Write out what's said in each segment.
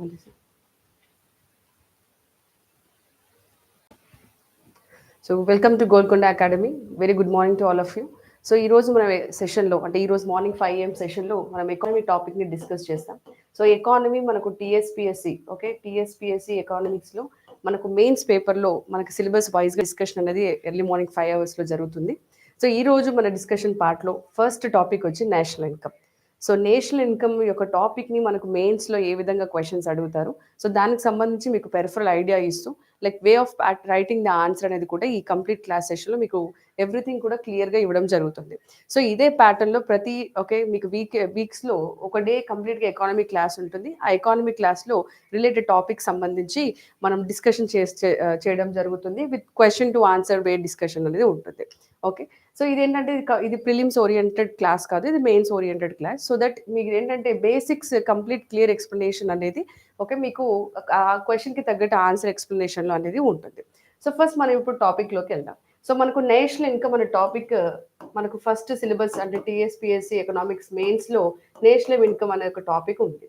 Avalisa. So welcome to Golconda Academy. Very good morning to all of you. So ఈ రోజు మన సెషన్లో అంటే ఈ రోజు మార్నింగ్ 5 AM సెషన్లో మనం ఎకానమీ టాపిక్ని డిస్కస్ చేస్తాం. సో ఎకానమీ మనకు టీఎస్పిఎస్సి టీఎస్పిఎస్సి ఎకానమిక్స్లో మనకు మెయిన్స్ పేపర్లో మనకు సిలబస్ వైజ్గా డిస్కషన్ అనేది ఎర్లీ మార్నింగ్ 5 hours జరుగుతుంది. సో ఈ రోజు మన డిస్కషన్ పార్ట్లో ఫస్ట్ టాపిక్ వచ్చి national income. So national income యొక్క టాపిక్ని మనకు మెయిన్స్లో ఏ విధంగా క్వశ్చన్స్ అడుగుతారు, సో దానికి సంబంధించి మీకు పెర్ఫరల్ ఐడియా ఇస్తూ like way of writing the answer అనేది కూడా ఈ కంప్లీట్ క్లాస్ సెషన్లో మీకు ఎవ్రీథింగ్ కూడా క్లియర్గా ఇవ్వడం జరుగుతుంది. సో ఇదే ప్యాటర్న్లో ప్రతి మీకు వీక్స్లో ఒక డే కంప్లీట్గా ఎకానమీ క్లాస్ ఉంటుంది. ఆ ఎకానమీ క్లాస్లో రిలేటెడ్ టాపిక్ సంబంధించి మనం డిస్కషన్ చేయడం జరుగుతుంది with question to answer way discussion అనేది ఉంటుంది. ఓకే, సో ఇదేంటంటే ఇది ప్రిలిమ్స్ ఓరియంటెడ్ క్లాస్ కాదు, ఇది mains oriented class. So that మీకు ఏంటంటే బేసిక్స్ కంప్లీట్ క్లియర్ ఎక్స్ప్లెనేషన్ అనేది ఓకే మీకు ఆ క్వశ్చన్కి తగ్గట్టు ఆన్సర్ ఎక్స్ప్లెనేషన్లో అనేది ఉంటుంది. సో ఫస్ట్ మనం ఇప్పుడు టాపిక్లోకి వెళ్దాం. సో మనకు నేషనల్ ఇన్కమ్ అనే టాపిక్ మనకు ఫస్ట్ సిలబస్ అంటే టీఎస్పిఎస్సి ఎకనామిక్స్ మెయిన్స్లో నేషనల్ ఇన్కమ్ అనే ఒక టాపిక్ ఉంది.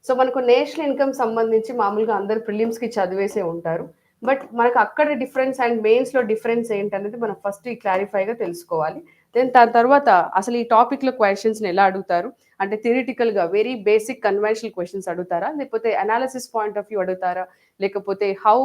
సో మనకు నేషనల్ ఇన్కమ్ సంబంధించి మామూలుగా అందరు ప్రిలిమ్స్కి చదివేసే ఉంటారు. బట్ మనకు అక్కడ డిఫరెన్స్ అండ్ మెయిన్స్లో డిఫరెన్స్ ఏంటనేది మనం ఫస్ట్ ఈ క్లారిఫైగా తెలుసుకోవాలి. దెన్ దాని తర్వాత అసలు ఈ టాపిక్లో క్వశ్చన్స్ని ఎలా అడుగుతారు అంటే థియరిటికల్గా వెరీ బేసిక్ కన్వెన్షనల్ క్వశ్చన్స్ అడుగుతారా, లేకపోతే అనాలిసిస్ పాయింట్ ఆఫ్ వ్యూ అడుగుతారా, లేకపోతే హౌ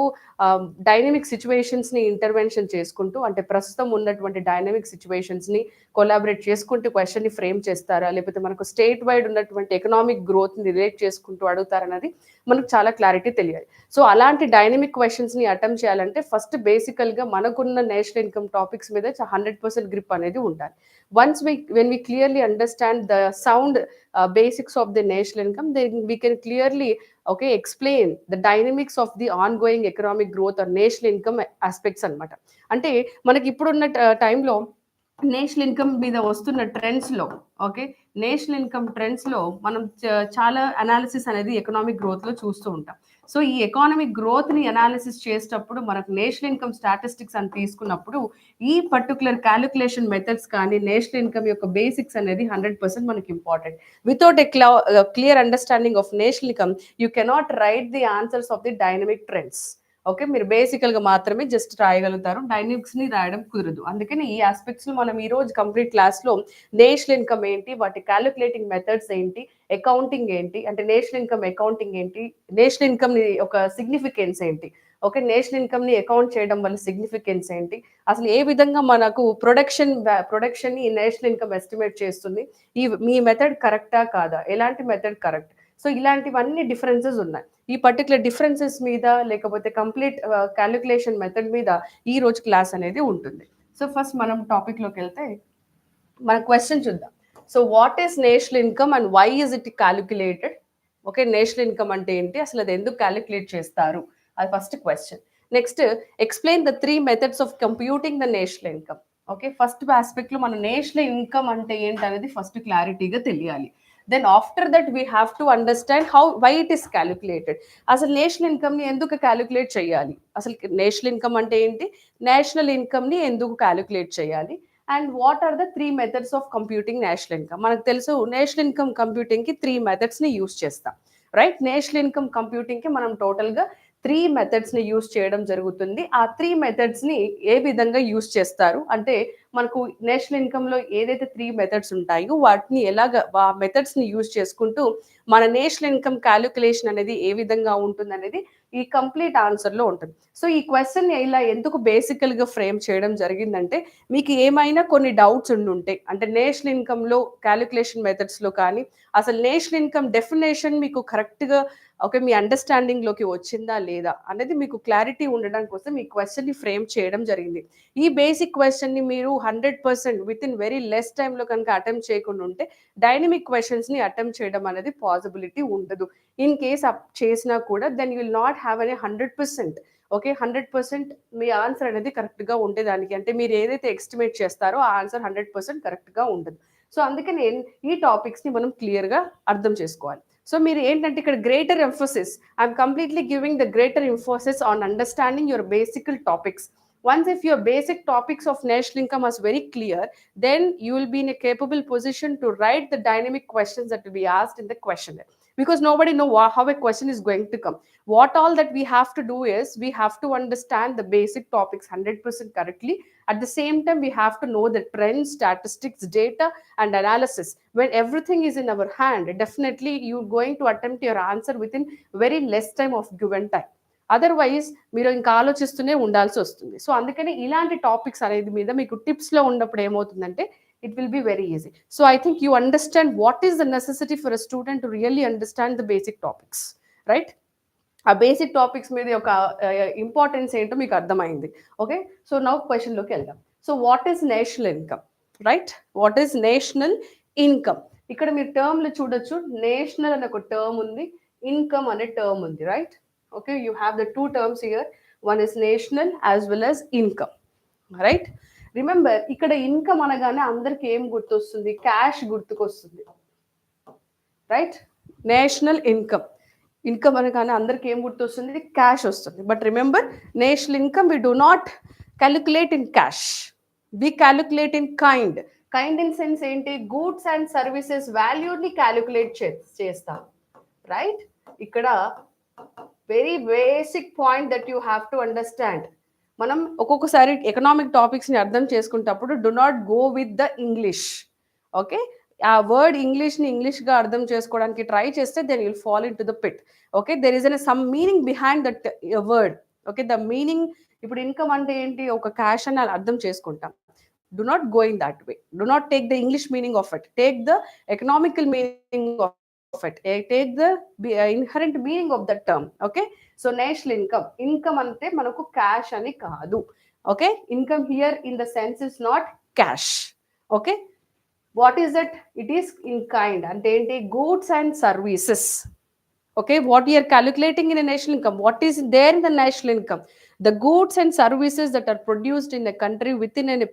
డైనమిక్ సిచ్యువేషన్స్ని ఇంటర్వెన్షన్ చేసుకుంటూ అంటే ప్రస్తుతం ఉన్నటువంటి డైనమిక్ సిచ్యువేషన్స్ని కొలాబరేట్ చేసుకుంటూ క్వశ్చన్ని ఫ్రేమ్ చేస్తారా, లేకపోతే మనకు స్టేట్ వైడ్ ఉన్నటువంటి ఎకనామిక్ గ్రోత్ని రిలేట్ చేసుకుంటూ అడుగుతారన్నది మనకు చాలా క్లారిటీ తెలియాలి. సో అలాంటి డైనమిక్ క్వశ్చన్స్ని అటెంప్ట్ చేయాలంటే ఫస్ట్ బేసికల్గా మనకున్న నేషనల్ ఇన్కమ్ టాపిక్స్ మీద 100% గ్రిప్ అనేది ఉండాలి. Once when we clearly understand the sound basics of the national income, then we can clearly explain the dynamics of the ongoing economic growth or national income aspects అనమాట. అంటే మనకి ఇప్పుడున్న టైంలో national income మీద వస్తున్న ట్రెండ్స్లో national income ట్రెండ్స్లో మనం చాలా analysis అనేది ఎకనామిక్ గ్రోత్లో చూస్తూ ఉంటాం. సో ఈ ఎకానమిక్ గ్రోత్ని అనాలిసిస్ చేసేటప్పుడు మనకు నేషనల్ ఇన్కమ్ స్టాటిస్టిక్స్ అని తీసుకున్నప్పుడు ఈ పర్టికులర్ క్యాలిక్యులేషన్ మెథడ్స్ కానీ నేషనల్ ఇన్కమ్ యొక్క బేసిక్స్ అనేది 100% మనకి important. Without a clear understanding of national income you cannot write the answers of the dynamic trends. Okay, మీరు బేసికల్గా మాత్రమే జస్ట్ రాయగలుగుతారు, డైనమిక్స్ని రాయడం కుదరదు. అందుకని ఈ ఆస్పెక్ట్స్లో మనం ఈరోజు కంప్లీట్ క్లాస్లో నేషనల్ ఇన్కమ్ ఏంటి, వాటి క్యాలిక్యులేటింగ్ మెథడ్స్ ఏంటి, అకౌంటింగ్ ఏంటి అంటే నేషనల్ ఇన్కమ్ అకౌంటింగ్ ఏంటి, నేషనల్ ఇన్కమ్ ఒక సిగ్నిఫికెన్స్ ఏంటి, నేషనల్ ఇన్కమ్ని అకౌంట్ చేయడం వల్ల సిగ్నిఫికెన్స్ ఏంటి, అసలు ఏ విధంగా మనకు ప్రొడక్షన్ని నేషనల్ ఇన్కమ్ ఎస్టిమేట్ చేస్తుంది, మీ మెథడ్ కరెక్టా కాదా, ఎలాంటి మెథడ్ కరెక్ట్. సో ఇలాంటివన్నీ డిఫరెన్సెస్ ఉన్నాయి. ఈ పర్టికులర్ డిఫరెన్సెస్ మీద లేకపోతే కంప్లీట్ క్యాలిక్యులేషన్ మెథడ్ మీద ఈ రోజు క్లాస్ అనేది ఉంటుంది. సో ఫస్ట్ మనం టాపిక్లోకి వెళ్తే మన క్వశ్చన్ చూద్దాం. So what is national income and why is it calculated? National income అంటే ఏంటి, అసలు అది ఎందుకు క్యాలిక్యులేట్ చేస్తారు, అది first question. Next explain the 3 methods of computing the national income. First ఆస్పెక్ట్లో మన నేషనల్ ఇన్కమ్ అంటే ఏంటి అనేది ఫస్ట్ క్లారిటీగా తెలియాలి. Then after that we have to understand why it is calculated. అసలు నేషనల్ ఇన్కమ్ని ఎందుకు క్యాలిక్యులేట్ చేయాలి, అసలు నేషనల్ ఇన్కమ్ అంటే ఏంటి, నేషనల్ ఇన్కమ్ని ఎందుకు క్యాలిక్యులేట్ చేయాలి, and what are the 3 methods of computing national income. మనకు తెలుసు నేషనల్ ఇన్కమ్ కంప్యూటింగ్కి 3 మెథడ్స్ని యూస్ చేస్తాం, రైట్. నేషనల్ ఇన్కమ్ కంప్యూటింగ్కి మనం టోటల్గా 3 మెథడ్స్ని యూస్ చేయడం జరుగుతుంది. ఆ 3 మెథడ్స్ని ఏ విధంగా యూస్ చేస్తారు అంటే మనకు నేషనల్ ఇన్కమ్లో ఏదైతే 3 మెథడ్స్ ఉంటాయో వాటిని ఆ మెథడ్స్ని యూజ్ చేసుకుంటూ మన నేషనల్ ఇన్కమ్ క్యాలిక్యులేషన్ అనేది ఏ విధంగా ఉంటుంది అనేది ఈ కంప్లీట్ ఆన్సర్లో ఉంటుంది. సో ఈ క్వశ్చన్ ఇలా ఎందుకు బేసికల్గా ఫ్రేమ్ చేయడం జరిగిందంటే మీకు ఏమైనా కొన్ని డౌట్స్ ఉండుంటే అంటే నేషనల్ ఇన్కమ్లో క్యాలిక్యులేషన్ మెథడ్స్లో కానీ అసలు నేషనల్ ఇన్కమ్ డెఫినేషన్ మీకు కరెక్ట్గా మీ అండర్స్టాండింగ్లోకి వచ్చిందా లేదా అనేది మీకు క్లారిటీ ఉండడం కోసం ఈ క్వశ్చన్ని ఫ్రేమ్ చేయడం జరిగింది. ఈ బేసిక్ క్వశ్చన్ని మీరు 100% విత్ ఇన్ వెరీ లెస్ టైంలో కనుక అటెంప్ట్ చేయకుండా ఉంటే డైనమిక్ క్వశ్చన్స్ని అటెంప్ట్ చేయడం అనేది పాసిబిలిటీ ఉండదు. ఇన్ కేస్ చేసినా కూడా then you will not have అనే 100%. 100% మీ ఆన్సర్ అనేది కరెక్ట్గా ఉండేదానికి అంటే మీరు ఏదైతే ఎస్టిమేట్ చేస్తారో ఆ ఆన్సర్ 100% కరెక్ట్గా ఉండదు. సో అందుకని ఈ టాపిక్స్ని మనం క్లియర్గా అర్థం చేసుకోవాలి. సో మీరు ఏంటంటే ఇక్కడ greater emphasis, I'm completely giving the greater emphasis on understanding your బేసికల్ topics. Once if your basic topics of national income is very clear, then you will be in a capable position to write the dynamic questions that will be asked in the questionnaire. because nobody know how a question is going to come. What all that we have to do is we have to understand the basic topics 100% correctly. At the same time, we have to know the trends, statistics, data, and analysis. When everything is in our hand, definitely you're going to attempt your answer within very less time of given time. Otherwise మీరు ఇంకా ఆలోచిస్తూనే ఉండాల్సి వస్తుంది. So అందుకని ఇలాంటి topics అనేది మీద మీకు టిప్స్లో ఉన్నప్పుడు ఏమవుతుందంటే it will be very easy. So I think you understand what is the necessity for a student to really understand the basic topics, right? ఆ బేసిక్ టాపిక్స్ మీద ఒక ఇంపార్టెన్స్ ఏంటో మీకు అర్థమైంది. ఓకే, సో నౌ క్వశ్చన్లోకి వెళ్దాం. So what is national income, right? What is national income? ఇక్కడ మీరు టర్మ్లు చూడొచ్చు. నేషనల్ అనే ఒక టర్మ్ ఉంది, ఇన్కమ్ అనే టర్మ్ ఉంది, right? Okay, you have the two terms here. One is national as well as income, right? Remember, ఇక్కడ income అనగానే అందరికి ఏం గుర్తొస్తుంది? క్యాష్ గుర్తుకొస్తుంది, రైట్? నేషనల్ ఇన్కమ్, ఇన్కమ్ అనగానే అందరికి ఏం గుర్తొస్తుంది? క్యాష్ వస్తుంది. But remember, national income we do not calculate in cash, we calculate in kind. Kind in sense ఏంటి? గూడ్స్ అండ్ సర్వీసెస్ వాల్యూని క్యాలిక్యులేట్ చేస్తాం, రైట్? ఇక్కడ very basic point that you have to understand. మనం ఒక్కొక్కసారి ఎకనామిక్ టాపిక్స్ని అర్థం చేసుకునేటప్పుడు do not go with the English. Okay, ఆ వర్డ్ ఇంగ్లీష్ని ఇంగ్లీష్గా అర్థం చేసుకోవడానికి ట్రై చేస్తే then will fall into the pit. Okay, there is an some meaning behind that word. Okay, the meaning, ఇప్పుడు ఇన్కమ్ అంటే ఏంటి? ఒక క్యాష్ అని అర్థం చేసుకుంటాం. Do not go in that way. Do not take the English meaning of it, take the economical meaning of it, take the inherent meaning of that term. Okay, so national income, income ante manaku cash ani kaadu. Okay, income here in the sense is not cash. Okay, what is that? It is in kind, ante enti goods and services. Okay, what we are calculating in a national income, what is there in the national income? The goods and services that are produced in a country within an,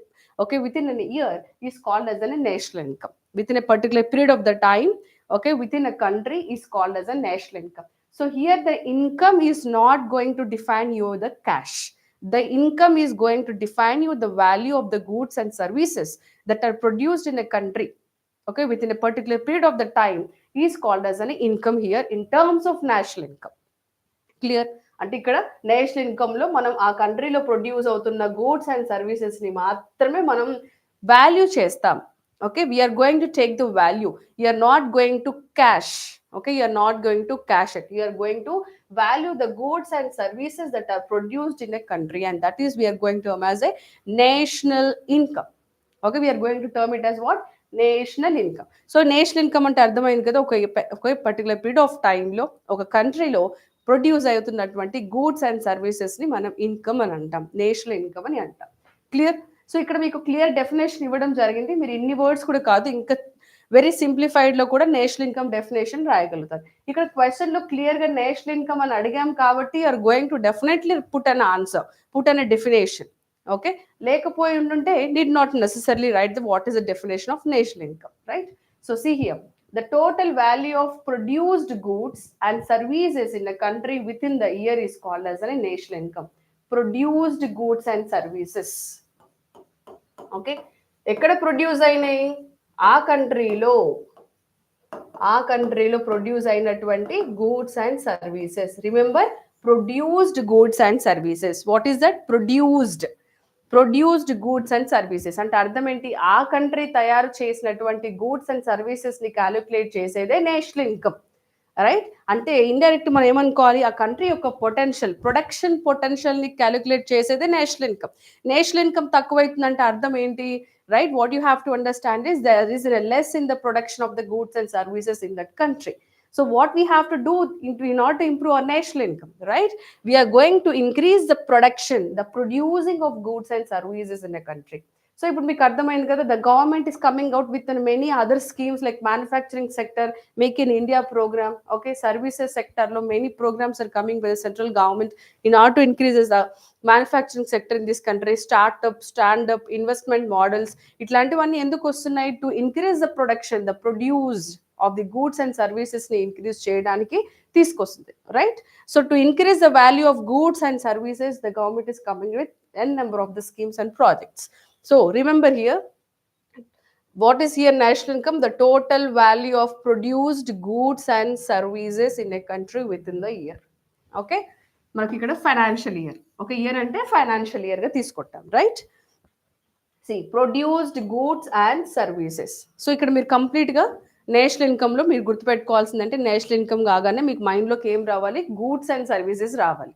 okay, within an year is called as a national income. Within a particular period of the time, okay, within a country is called as a national income. So here the income is not going to define you the cash. The income is going to define you the value of the goods and services that are produced in a country, okay, within a particular period of the time is called as an income here in terms of national income. Clear? అంటే ఇక్కడ national ఇన్కమ్లో మనం ఆ కంట్రీలో produce అవుతున్న goods and సర్వీసెస్ని మాత్రమే మనం value చేస్తాం. Okay, we are going to take the value. You are not going to cash. Okay, you are not going to cash it. You are going to value the goods and services that are produced in a country, and that is we are going to term as a national income. Okay, we are going to term it as what? National income. So national income అంటే అర్థమైంది కదా, ఒక particular period of టైంలో ఒక కంట్రీలో produce అవుతున్నటువంటి goods and సర్వీసెస్ని మనం income అని అంటాం, నేషనల్ ఇన్కమ్ అని అంటాం. క్లియర్? సో ఇక్కడ మీకు క్లియర్ డెఫినేషన్ ఇవ్వడం జరిగింది. మీరు ఇన్ని వర్డ్స్ కూడా కాదు, ఇంకా వెరీ సింప్లిఫైడ్లో కూడా నేషనల్ ఇన్కమ్ డెఫినేషన్ రాయగలుగుతారు. ఇక్కడ క్వశ్చన్లో క్లియర్గా నేషనల్ ఇన్కమ్ అని అడిగాం కాబట్టి are going to definitely put an answer, put an definition. Okay, లేకపోయి ఉంటుంటే did not necessarily write the what is the definition of national income, right? So see here, the total value of produced goods and services in a country within the year is called as a national income. Produced goods and services. Okay, ఎక్కడ produce అయినాయి? ఆ కంట్రీలో produce అయినటువంటి goods and services. Remember, produced goods and services. What is that? Produced goods and services అంటే అర్థం ఏంటి? ఆ country తయారు చేసినటువంటి గూడ్స్ అండ్ సర్వీసెస్ని క్యాలిక్యులేట్ చేసేదే నేషనల్ ఇన్కమ్, రైట్? అంటే ఇండైరెక్ట్ మనం ఏమనుకోవాలి? ఆ కంట్రీ యొక్క పొటెన్షియల్, ప్రొడక్షన్ పొటెన్షియల్ని క్యాలిక్యులేట్ చేసేదే నేషనల్ ఇన్కమ్. నేషనల్ ఇన్కమ్ తక్కువైతుందంటే అర్థం ఏంటి? Right, what you have to understand is there is a less in the production of the goods and services in that country. So what we have to do in order to improve our national income, right? We are going to increase the production, the producing of goods and services in a country. So ఇప్పుడు మీకు అర్థమైంది కదా, the government is coming out with many other schemes like manufacturing sector, make in India program. Okay, services sector lo many programs are coming by the central government in order to increase the manufacturing sector in this country. Startup, stand up, investment models, ఇట్లాంటివన్నీ ఎందుకు వస్తున్నాయి? To increase the production, the produce of the goods and సర్వీసెస్ని increase చేయడానికి తీసుకొస్తుంది, right? So to increase the value of goods and services the government is coming with n number of the schemes and projects. So remember here, What is here national income? The total value of produced goods and services in a country within the year. Okay, మనకి ఇక్కడ financial year, ఒక year అంటే financial ఇయర్గా తీసుకుంటాం, right? సి produced goods and services. So ఇక్కడ మీరు కంప్లీట్గా నేషనల్ ఇన్కమ్లో మీరు గుర్తుపెట్టుకోవాల్సిందంటే నేషనల్ ఇన్కమ్ కాగానే మీకు మైండ్లోకి ఏం రావాలి? గూడ్స్ అండ్ సర్వీసెస్ రావాలి,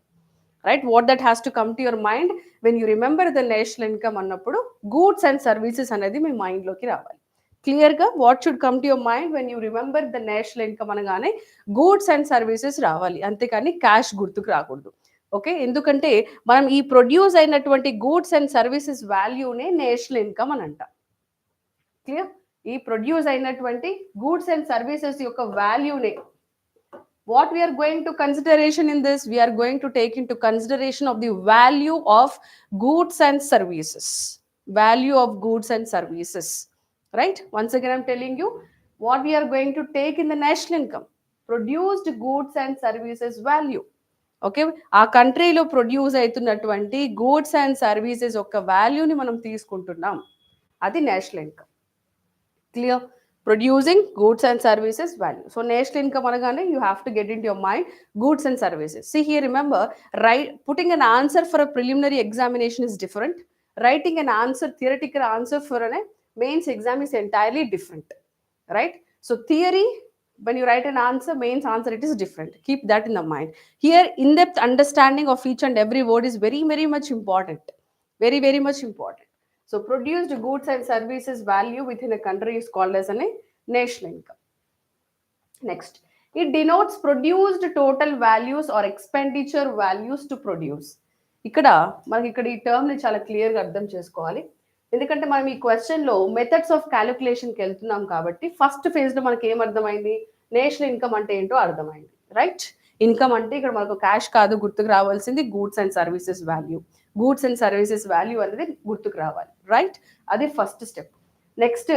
right? What that has to come to your mind when you remember the national income అన్నప్పుడు గూడ్స్ అండ్ సర్వీసెస్ అనేది మీ మైండ్లోకి రావాలి. క్లియర్గా what should come to your mind when you remember the national income అనగానే goods and services రావాలి, అంతేకాని cash గుర్తుకు రాకూడదు. ఓకే, ఎందుకంటే మనం ఈ ప్రొడ్యూస్ అయినటువంటి గూడ్స్ అండ్ సర్వీసెస్ వాల్యూనే నేషనల్ ఇన్కమ్ అని అంటాం. క్లియర్? ఈ ప్రొడ్యూస్ అయినటువంటి గూడ్స్ అండ్ సర్వీసెస్ యొక్క వాల్యూనే. What we are going to consideration in this? We are going to take into consideration of the value of goods and services. Value of goods and services, right? Once again I'm telling you what we are going to take in the national income. Produced goods and services value. Okay, ఆ కంట్రీలో produce అవుతున్నటువంటి goods and services యొక్క వాల్యూని మనం తీసుకుంటున్నాం, అది national income. Clear? Producing goods and services value. So national income అనగానే you have to get in your mind goods and services. See here remember, right, putting an answer for a preliminary examination is different. Writing an answer, theoretical answer for an mains exam is entirely different, right? So theory, when you write an answer, mains answer, it is different. Keep that in the mind. Here in-depth understanding of each and every word is very, very much important, very, very much important. So produced goods and services value within a country is called as a national income. Next, it denotes produced total values or expenditure values to produce. ఇక్కడ మనకి ఇక్కడ ఈ టర్మ్ని చాలా క్లియర్గా అర్థం చేసుకోవాలి, ఎందుకంటే మనం ఈ క్వశ్చన్లో మెథడ్స్ ఆఫ్ క్యాలిక్యులేషన్కి వెళ్తున్నాం కాబట్టి ఫస్ట్ ఫేజ్లో మనకి ఏం అర్థమైంది? నేషనల్ ఇన్కమ్ అంటే ఏంటో అర్థమైంది, రైట్? ఇన్కమ్ అంటే ఇక్కడ మనకు క్యాష్ కాదు గుర్తుకు రావాల్సింది, goods and services value. Goods and services value అనేది గుర్తుకు రావాలి, రైట్? అది first step. Next,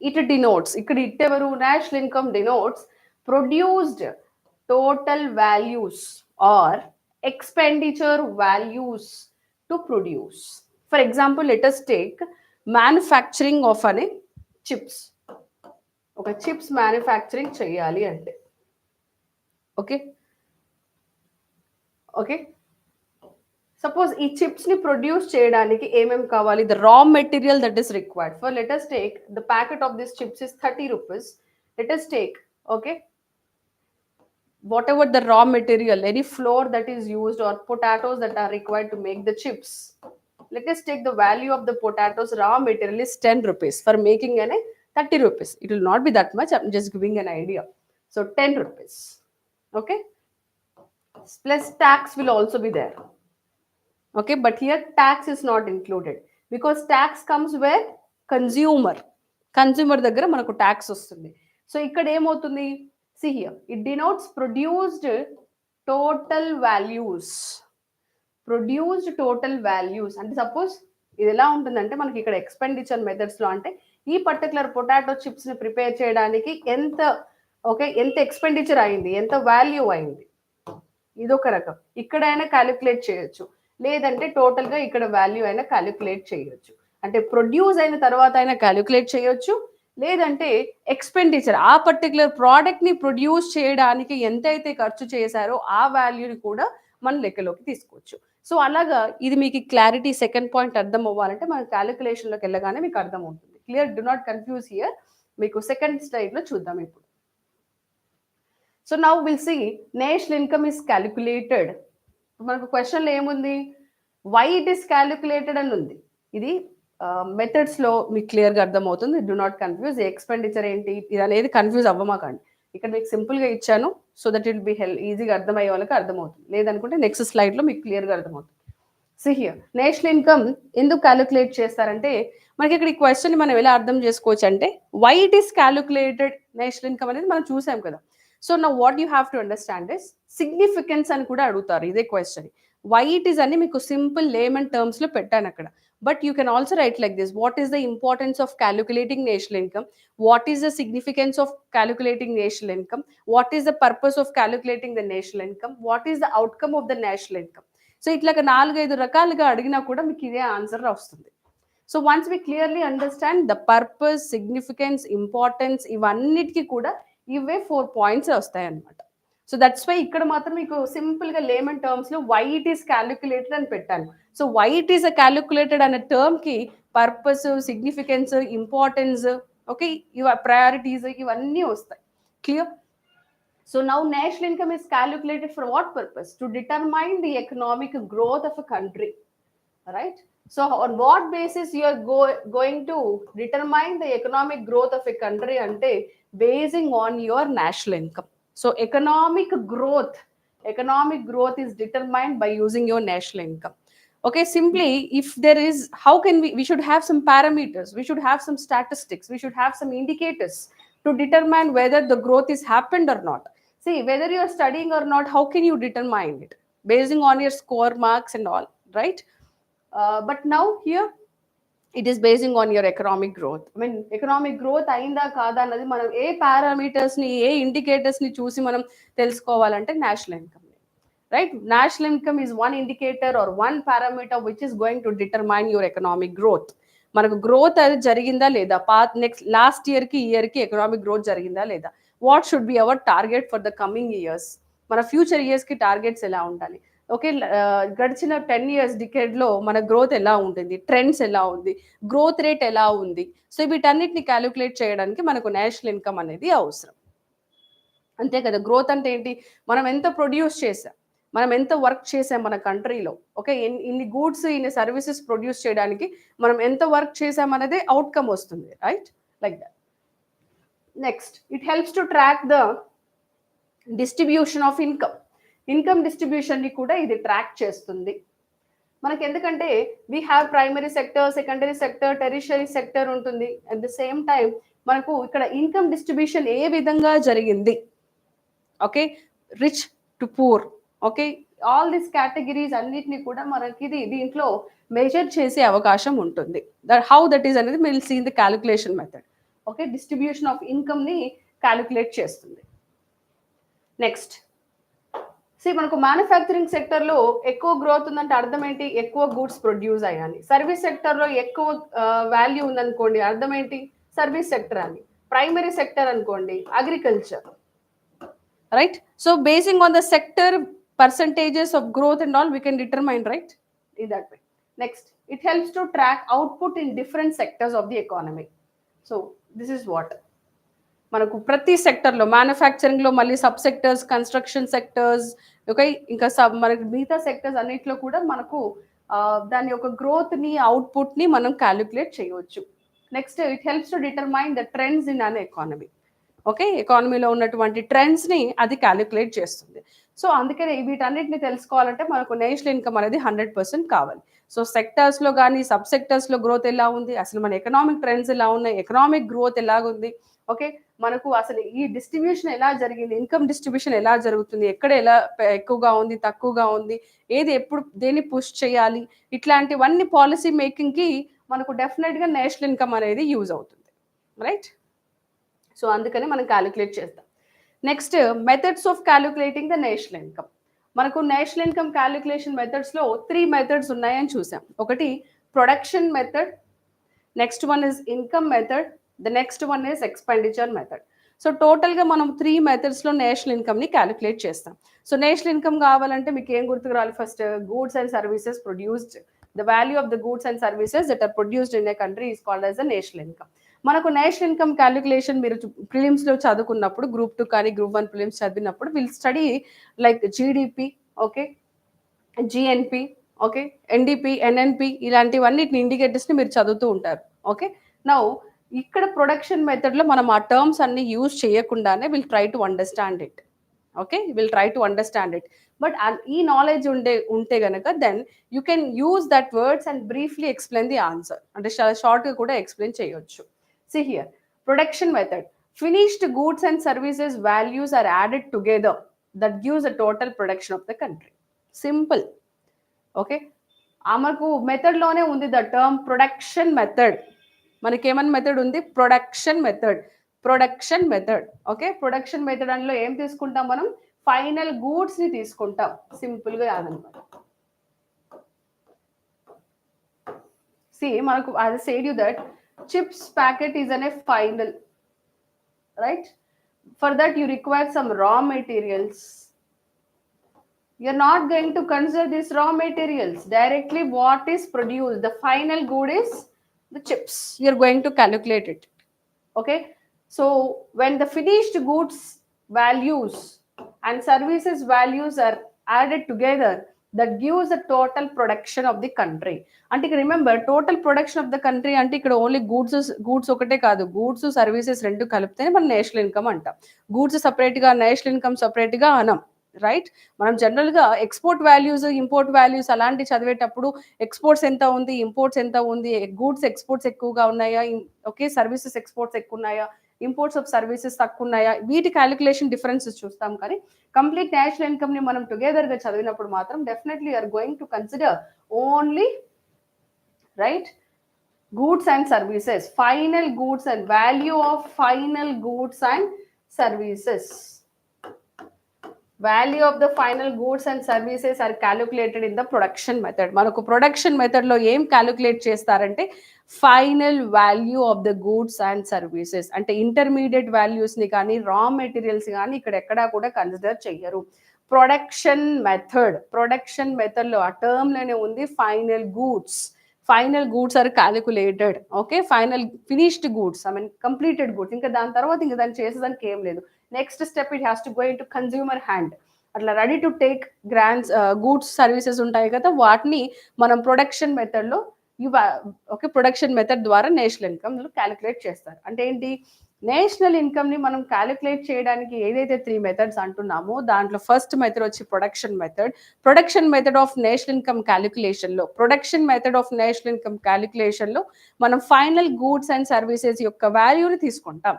it denotes, ఇక్కడ ఇట్ ఎవరు? National income denotes produced total values or expenditure values to produce. For example, let us take manufacturing of అనే chips. ఒక chips manufacturing చేయాలి అంటే, ఓకే ఓకే, సపోజ్ ఈ chips ని produce చేయడానికి ఏమేమి కావాలి? The raw material that is required for, let us take the packet of this chips is 30 rupees. Let us take, okay, whatever the raw material, any flour that is used or potatoes that are required to make the chips. Let us take the value of the potatoes raw material is 10 rupees for making an 30 rupees. It will not be that much, I'm just giving an idea. So 10 rupees, okay, plus tax will also be there. Okay, but here tax is not included because tax comes where? Consumer దగ్గర మనకు tax వస్తుంది. So ఇక్కడ ఏమవుతుంది? see here, it denotes produced total values. Produced total values అంటే suppose ఇది ఎలా ఉంటుందంటే మనకి ఇక్కడ ఎక్స్పెండిచర్ మెథడ్స్లో అంటే ఈ పర్టికులర్ పొటాటో చిప్స్ని ప్రిపేర్ చేయడానికి ఎంత, ఓకే, ఎంత ఎక్స్పెండిచర్ అయింది, ఎంత వాల్యూ అయింది, ఇదొక రకం. ఇక్కడైనా క్యాలిక్యులేట్ చేయొచ్చు, లేదంటే టోటల్గా ఇక్కడ వాల్యూ అయినా క్యాలిక్యులేట్ చేయొచ్చు. అంటే ప్రొడ్యూస్ అయిన తర్వాత అయినా క్యాలిక్యులేట్ చేయొచ్చు, లేదంటే ఎక్స్పెండిచర్ ఆ పర్టికులర్ ప్రోడక్ట్ని ప్రొడ్యూస్ చేయడానికి ఎంతైతే ఖర్చు చేశారో ఆ వాల్యూని కూడా మనం లెక్కలోకి తీసుకోవచ్చు. సో అలాగా ఇది మీకు క్లారిటీ, సెకండ్ పాయింట్ అర్థం అవ్వాలంటే మన క్యాలిక్యులేషన్లోకి వెళ్ళగానే మీకు అర్థం అవుతుంది. Clear? Do not confuse here. మీకు సెకండ్ స్లైడ్లో చూద్దాం ఇప్పుడు. So now will see national income is calculated. మనకు క్వశ్చన్లో ఏముంది? వై ఇట్ ఈస్ క్యాలిక్యులేటెడ్ అని ఉంది. ఇది మెథడ్స్లో మీకు క్లియర్గా అర్థమవుతుంది. Do not confuse. ఎక్స్పెండిచర్ ఏంటి ఇది అనేది కన్ఫ్యూజ్ అవ్వమాకండి. ఇక్కడ మీకు సింపుల్గా ఇచ్చాను, సో దట్ ఇట్ బి ఈజీగా అర్థమయ్యే వాళ్ళకి అర్థమవుతుంది. లేదనుకుంటే నెక్స్ట్ స్లైడ్లో మీకు క్లియర్గా అర్థమవుతుంది. సి హియర్, నేషనల్ ఇన్కమ్ ఎందుకు క్యాలిక్యులేట్ చేస్తారంటే మనకి ఇక్కడ ఈ క్వశ్చన్ మనం ఎలా అర్థం చేసుకోవచ్చు అంటే why it is calculated national income అనేది మనం చూసాం కదా. సో నా what you have to understand is significance అని కూడా అడుగుతారు ఇదే క్వశ్చన్. వై ఇట్ ఈస్ అని మీకు సింపుల్ లేమన్ టర్మ్స్లో పెట్టాను అక్కడ. But you can also write like this: what is the importance of calculating national income? What is the significance of calculating national income? What is the purpose of calculating the national income? What is the outcome of the national income? So ఇట్లాగా 4-5 రకాలుగా అడిగినా కూడా మీకు ఇదే answer వస్తుంది. So once we clearly understand the purpose, significance, importance, ఇవన్నిటికీ కూడా ఇవే 4 పాయింట్స్ వస్తాయి అన్నమాట. సో దట్స్ వై ఇక్కడ మాత్రం మీకు సింపుల్గా లేమన్ టర్మ్స్లో వై ఇట్ ఈస్ క్యాలిక్యులేటెడ్ అని పెట్టాను. So why it is a calculated అనే టర్మ్కి purpose, significance, importance, okay, priorities ఇవన్నీ వస్తాయి. Clear? So now national income is calculated for what purpose? To determine the economic growth of a country, right? So on what basis you are going to determine the economic growth of a country ante basing on your national income. So economic growth is determined by using your national income. Okay, simply if there is, how can we should have some parameters, we should have some statistics, we should have some indicators to determine whether the growth is happened or not. See, whether you are studying or not, how can you determine it? Basing on your score marks and all, right? But now here it is basing on your economic growth. I mean, economic growth అయిందా కాదా అన్నది మనం ఏ పారామీటర్స్ని, ఏ ఇండికేటర్స్ని చూసి మనం తెలుసుకోవాలంటే national income, right? National income is one indicator or one parameter which is going to determine your economic growth. మనకు growth అది జరిగిందా లేదా, నెక్స్ట్ లాస్ట్ ఇయర్కి ఇయర్కి ఎకనామిక్ గ్రోత్ జరిగిందా లేదా, what should be our target for the coming years, మన future ఇయర్స్కి టార్గెట్స్ ఎలా ఉండాలి, ఓకే, గడిచిన 10 years డికేడ్లో మన గ్రోత్ ఎలా ఉంటుంది, ట్రెండ్స్ ఎలా ఉంది, గ్రోత్ రేట్ ఎలా ఉంది. సో వీటన్నిటిని క్యాలిక్యులేట్ చేయడానికి మనకు నేషనల్ ఇన్కమ్ అనేది అవసరం. అంతే కదా, గ్రోత్ అంటే ఏంటి, మనం ఎంత ప్రొడ్యూస్ చేసాం, మనం ఎంత వర్క్ చేసాం మన కంట్రీలో, ఓకే, ఇన్ని గూడ్స్, ఇన్ని సర్వీసెస్ ప్రొడ్యూస్ చేయడానికి మనం ఎంత వర్క్ చేసాం అనేది అవుట్కమ్ వస్తుంది, right? Like that. Next, it helps to track the distribution of income డిస్ట్రిబ్యూషన్ని కూడా ఇది ట్రాక్ చేస్తుంది మనకి. ఎందుకంటే we have primary sector, secondary sector, tertiary sector ఉంటుంది. అట్ ద సేమ్ టైం మనకు ఇక్కడ ఇన్కమ్ డిస్ట్రిబ్యూషన్ ఏ విధంగా జరిగింది, okay, rich to poor, okay, all these categories అన్నిటిని కూడా మనకి దీంట్లో మెజర్ చేసే అవకాశం ఉంటుంది. హౌ దట్ ఈస్ అనేది will see in the calculation method. Okay, distribution of ఇన్కమ్ని calculate చేస్తుంది. నెక్స్ట్, మనకు మ్యానుఫ్యాక్చరింగ్ సెక్టర్లో ఎక్కువ గ్రోత్ ఉందంటే అర్థం ఏంటి, ఎక్కువ గూడ్స్ ప్రొడ్యూస్ అయ్యాలి. సర్వీస్ సెక్టర్లో ఎక్కువ వాల్యూ ఉందనుకోండి, అర్థం ఏంటి, సర్వీస్ సెక్టర్ అని. ప్రైమరీ సెక్టర్ అనుకోండి, agriculture, right? So basing on the sector percentages of growth and all we can determine, right, in that way. Next, it helps to track output in different sectors of the economy. So this is what మనకు ప్రతి సెక్టర్లో, మ్యానుఫ్యాక్చరింగ్లో మళ్ళీ sub sectors, construction sectors, okay, ఇంకా మనకి మిగతా sectors అన్నిట్లో కూడా మనకు దాని యొక్క గ్రోత్ని, అవుట్పుట్ని మనం క్యాలిక్యులేట్ చేయవచ్చు. Next, it helps to determine the trends in an economy. Okay, ఎకానమీలో ఉన్నటువంటి ట్రెండ్స్ని అది క్యాలిక్యులేట్ చేస్తుంది. సో అందుకనే వీటన్నిటిని తెలుసుకోవాలంటే మనకు నేషనల్ ఇన్కమ్ అనేది 100% కావాలి. సో సెక్టర్స్లో కానీ సబ్ సెక్టర్స్లో గ్రోత్ ఎలా ఉంది, అసలు మన ఎకనామిక్ ట్రెండ్స్ ఎలా ఉన్నాయి, ఎకనామిక్ గ్రోత్ ఎలాగుంది, ఓకే, మనకు అసలు ఈ డిస్ట్రిబ్యూషన్ ఎలా జరిగింది, ఇన్కమ్ డిస్ట్రిబ్యూషన్ ఎలా జరుగుతుంది, ఎక్కడ ఎలా ఎక్కువగా ఉంది, తక్కువగా ఉంది, ఏది ఎప్పుడు దేన్ని పుష్ చేయాలి, ఇట్లాంటివన్నీ పాలసీ మేకింగ్కి మనకు డెఫినెట్గా నేషనల్ ఇన్కమ్ అనేది యూజ్ అవుతుంది, రైట్? సో అందుకని మనం క్యాలిక్యులేట్ చేస్తాం. Next, methods of calculating the national income. మనకు నేషనల్ ఇన్కమ్ క్యాలిక్యులేషన్ మెథడ్స్లో 3 మెథడ్స్ ఉన్నాయని చూసాం. ఒకటి production method, next one is income method, the next one is expenditure method. So టోటల్గా మనం 3 మెథడ్స్లో నేషనల్ ఇన్కమ్ని క్యాలిక్యులేట్ చేస్తాం. సో నేషనల్ ఇన్కమ్ కావాలంటే మీకు ఏం గుర్తుకు రావాలి, first goods and services produced, the value of the goods and services that are produced in a country is called as the national income. మనకు national income calculation మీరు ప్రిలిమ్స్లో చదువుకున్నప్పుడు, గ్రూప్ 2 కానీ గ్రూప్ 1 ప్రిలిమ్స్ చదివినప్పుడు will study like GDP, okay, GNP, okay, NDP, NNP, ఇలాంటివన్నిటిని ఇండికేటర్స్ని మీరు చదువుతూ ఉంటారు. ఓకే, నౌ ఇక్కడ ప్రొడక్షన్ మెథడ్లో మనం ఆ టర్మ్స్ అన్ని యూజ్ చేయకుండానే will try to understand it. Okay, will try to understand it. But ఈ నాలెడ్జ్ ఉంటే గనక then you can use that words and briefly explain the answer. అంటే చాలా షార్ట్గా కూడా ఎక్స్ప్లెయిన్ చేయొచ్చు. See here, production method. Finished goods and services values are added together. That gives a total production of the country. Simple. Okay. Amaku method lone undi the term production method. Manaki eman method undi, production method. Production method. Okay. Production method anlo em తీసుకుంటాం మనం, final goods ని తీసుకుంటాం. Simple గా అదనమాట. See, manaku as I said you that chips packet is an a final, right? For that you require some raw materials. You're not going to consider these raw materials directly. What is produced, the final good is the chips, you're going to calculate it. Okay, so when the finished goods values and services values are added together, that gives the total production of the country. అంటే ఇక్కడ remember total production of the country అంటే ఇక్కడ only goods ఒకటే కాదు, goods services రెండు కలిపితేనే మనం national income అంటాం. Goods సపరేట్గా నేషనల్ ఇన్కమ్ సపరేట్గా అనం, రైట్? మనం జనరల్గా ఎక్స్పోర్ట్ వాల్యూస్ ఇంపోర్ట్ వాల్యూస్ అలాంటి చదివేటప్పుడు ఎక్స్పోర్ట్స్ ఎంత ఉంది, ఇంపోర్ట్స్ ఎంత ఉంది, గూడ్స్ ఎక్స్పోర్ట్స్ ఎక్కువగా ఉన్నాయా, ఓకే, సర్వీసెస్ ఎక్స్పోర్ట్స్ ఎక్కువ ఉన్నాయా, ఇంపోర్ట్స్ ఆఫ్ సర్వీసెస్ తక్కువ ఉన్నాయా, వీటి క్యాలిక్యులేషన్ డిఫరెన్సెస్ చూస్తాం. కానీ కంప్లీట్ నేషనల్ ఇన్కమ్ ని మనం టుగెదర్ గా చదివినప్పుడు మాత్రం definitely are going to consider only, right, goods and services, final goods and value of final goods and services. Value of the final goods and services are calculated in the production method. మనకు production method లో ఏం calculate చేస్తారంటే final value of the goods and services. అంటే intermediate values ని కానీ రా materials కానీ ఇక్కడ ఎక్కడా కూడా కన్సిడర్ చెయ్యరు. ప్రొడక్షన్ మెథడ్ లో ఆ టర్మ్ లోనే ఉంది final goods. Final goods are calculated, okay, final finished goods, I mean completed goods. ఇంకా దాని తర్వాత ఇంకా దాన్ని చేసేదానికి ఏం లేదు. Next step it has to go in to consumer hand. అట్లా ready to take grand goods services ఉంటాయి కదా, వాటిని మనం ప్రొడక్షన్ మెథడ్లో ఓకే, ప్రొడక్షన్ మెథడ్ ద్వారా నేషనల్ ఇన్కమ్ క్యాలిక్యులేట్ చేస్తారు. అంటే ఏంటి, నేషనల్ ఇన్కమ్ ని మనం క్యాలిక్యులేట్ చేయడానికి ఏదైతే 3 మెథడ్స్ అంటున్నామో దాంట్లో ఫస్ట్ మెథడ్ వచ్చి production method of national income calculation లో, మనం ఫైనల్ గూడ్స్ అండ్ సర్వీసెస్ యొక్క వాల్యూని తీసుకుంటాం,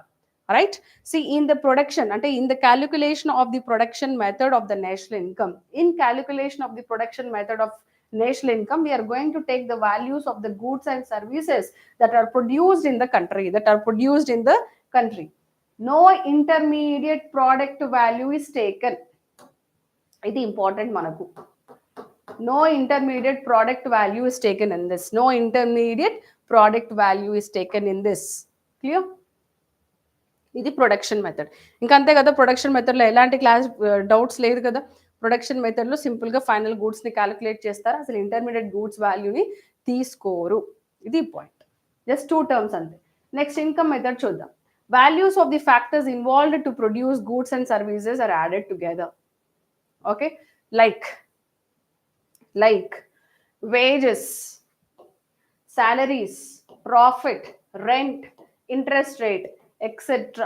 right? See, in the production, ante in the calculation of the production method of the national income, national income, we are going to take the values of the goods and services that are produced in the country. No intermediate product value is taken. It is important manaku. No intermediate product value is taken in this. Clear? ఇది production method. ఇంకా అంతే కదా, production మెథడ్లో ఎలాంటి class doubts లేదు కదా. Production మెథడ్లో సింపుల్గా ఫైనల్ గూడ్స్ని క్యాలిక్యులేట్ చేస్తారు, అసలు ఇంటర్మీడియట్ గూడ్స్ వాల్యూని తీసుకోరు. ఇది పాయింట్. జస్ట్ 2 టర్మ్స్ అంతే. నెక్స్ట్ ఇన్కమ్ మెథడ్ చూద్దాం. Values of the factors involved to produce goods and services are added together. Okay, like wages, salaries, profit, rent, interest rate, etcetera.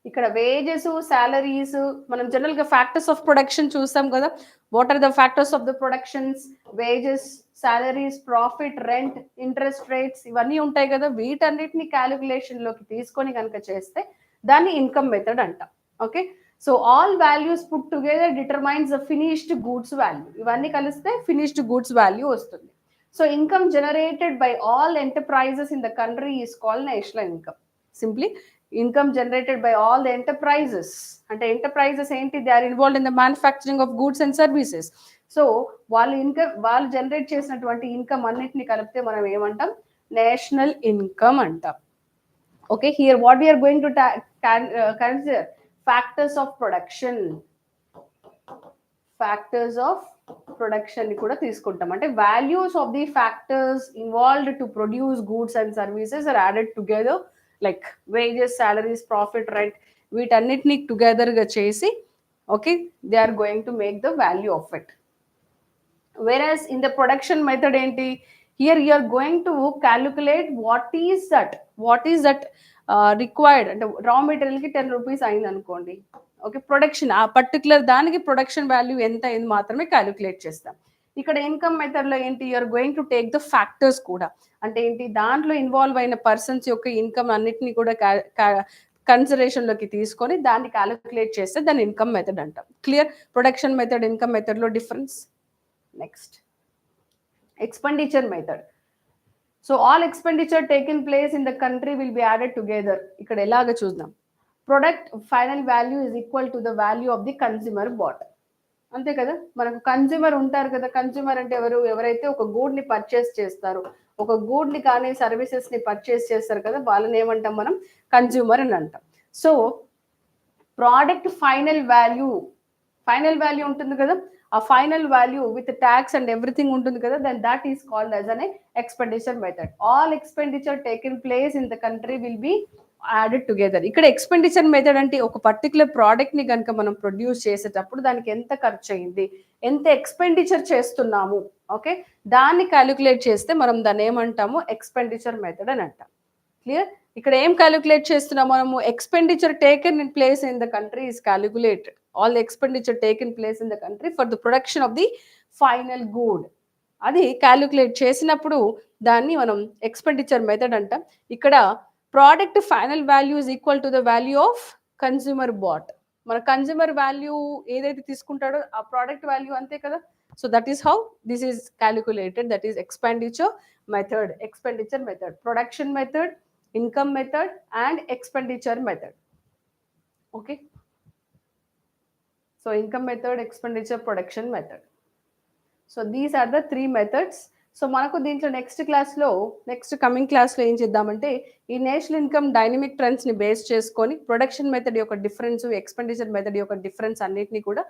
ఇక్కడ wages, salaries, మనం జనరల్గా factors of production చూస్తాం కదా. What are the factors of the productions? Wages, salaries, profit, rent, interest rates, ఇవన్నీ ఉంటాయి కదా. వీటన్నిటిని క్యాలిక్యులేషన్లోకి తీసుకొని కనుక చేస్తే దాన్ని ఇన్కమ్ మెథడ్ అంటాం. Okay, so all values put together determines the finished goods value. ఇవన్నీ కలిస్తే ఫినిష్డ్ గూడ్స్ వాల్యూ వస్తుంది. So income generated by all enterprises in the country is called national income. Simply, income generated by all the enterprises. And enterprises ain't they are involved in the manufacturing of goods and services. So వాళ్ళు generate చేసినటువంటి income అన్నిటిని కలిపితే మనం ఏమంటాం? National income అంటాం. Okay, here what we are going to consider factors of production. ని కూడా తీసుకుంటాం. అంటే values of the factors involved to produce goods and services are added together, like wages, salaries, profit, rent, వీటన్నిటిని టుగెదర్గా చేసి, okay, they are going to make the value of it. Whereas in the production method ఏంటి, here you are going to calculate what is that required. అంటే raw మెటీరియల్కి 10 rupees అయింది అనుకోండి, okay, production ఆ particular దానికి ప్రొడక్షన్ వాల్యూ ఎంత అయింది మాత్రమే క్యాలిక్యులేట్ చేస్తాం. ఇక్కడ ఇన్కమ్ మెథడ్లో ఏంటి, you're going to take the factors కూడా. అంటే ఏంటి, దాంట్లో ఇన్వాల్వ్ అయిన పర్సన్స్ యొక్క ఇన్కమ్ అన్నిటిని కూడా కన్సిడరేషన్లోకి తీసుకొని దాన్ని క్యాలిక్యులేట్ చేస్తే దాన్ని ఇన్కమ్ మెథడ్ అంటాం. క్లియర్? ప్రొడక్షన్ మెథడ్, ఇన్కమ్ మెథడ్లో difference. Next expenditure method. So all expenditure taken place in the country will be added together. ఇక్కడ ఎలాగ చూద్దాం. Product final value is equal to the value of the consumer bought. అంతే కదా. మనకు consumer ఉంటారు కదా. Consumer అంటే ఎవరైతే ఒక గూడ్ని పర్చేస్ చేస్తారో, ఒక గూడ్ని కానీ సర్వీసెస్ని పర్చేస్ చేస్తారు కదా, వాళ్ళని ఏమంటాం మనం? కన్జ్యూమర్ అని అంటాం. సో ప్రోడక్ట్ ఫైనల్ వాల్యూ ఉంటుంది కదా, ఆ final value with tax and everything ఉంటుంది కదా, then that is called as an expenditure method. All expenditure taken place in the country will be added together. ఇక్కడ ఎక్స్పెండిచర్ మెథడ్ అంటే ఒక particular product ని కనుక మనం ప్రొడ్యూస్ చేసేటప్పుడు దానికి ఎంత ఖర్చు అయింది, ఎంత ఎక్స్పెండిచర్ చేస్తున్నాము, ఓకే, దాన్ని క్యాలిక్యులేట్ చేస్తే మనం దాన్ని ఏమంటాము? ఎక్స్పెండిచర్ మెథడ్ అని అంటాం. క్లియర్? ఇక్కడ ఏం క్యాలిక్యులేట్ చేస్తున్నాం మనము? Expenditure taken in place in the country is calculated. All expenditure taken place in the country for the production of the final good. అది క్యాలిక్యులేట్ చేసినప్పుడు దాన్ని మనం ఎక్స్పెండిచర్ మెథడ్ అంటాం. ఇక్కడ product final value is equal to the value of consumer bought. మన consumer value ఏదైతే తీసుకుంటాడో ఆ ప్రోడక్ట్ వాల్యూ అంతే కదా. So that is how this is calculated. That is expenditure method, production method, income method and expenditure method. Okay, so income method, expenditure, production method. So these are the three methods. So మనకు దీంట్లో next coming క్లాస్లో ఏం చేద్దామంటే ఈ national income dynamic ట్రెండ్స్ని base చేసుకొని production method యొక్క difference, expenditure method యొక్క difference అన్నిటిని కూడా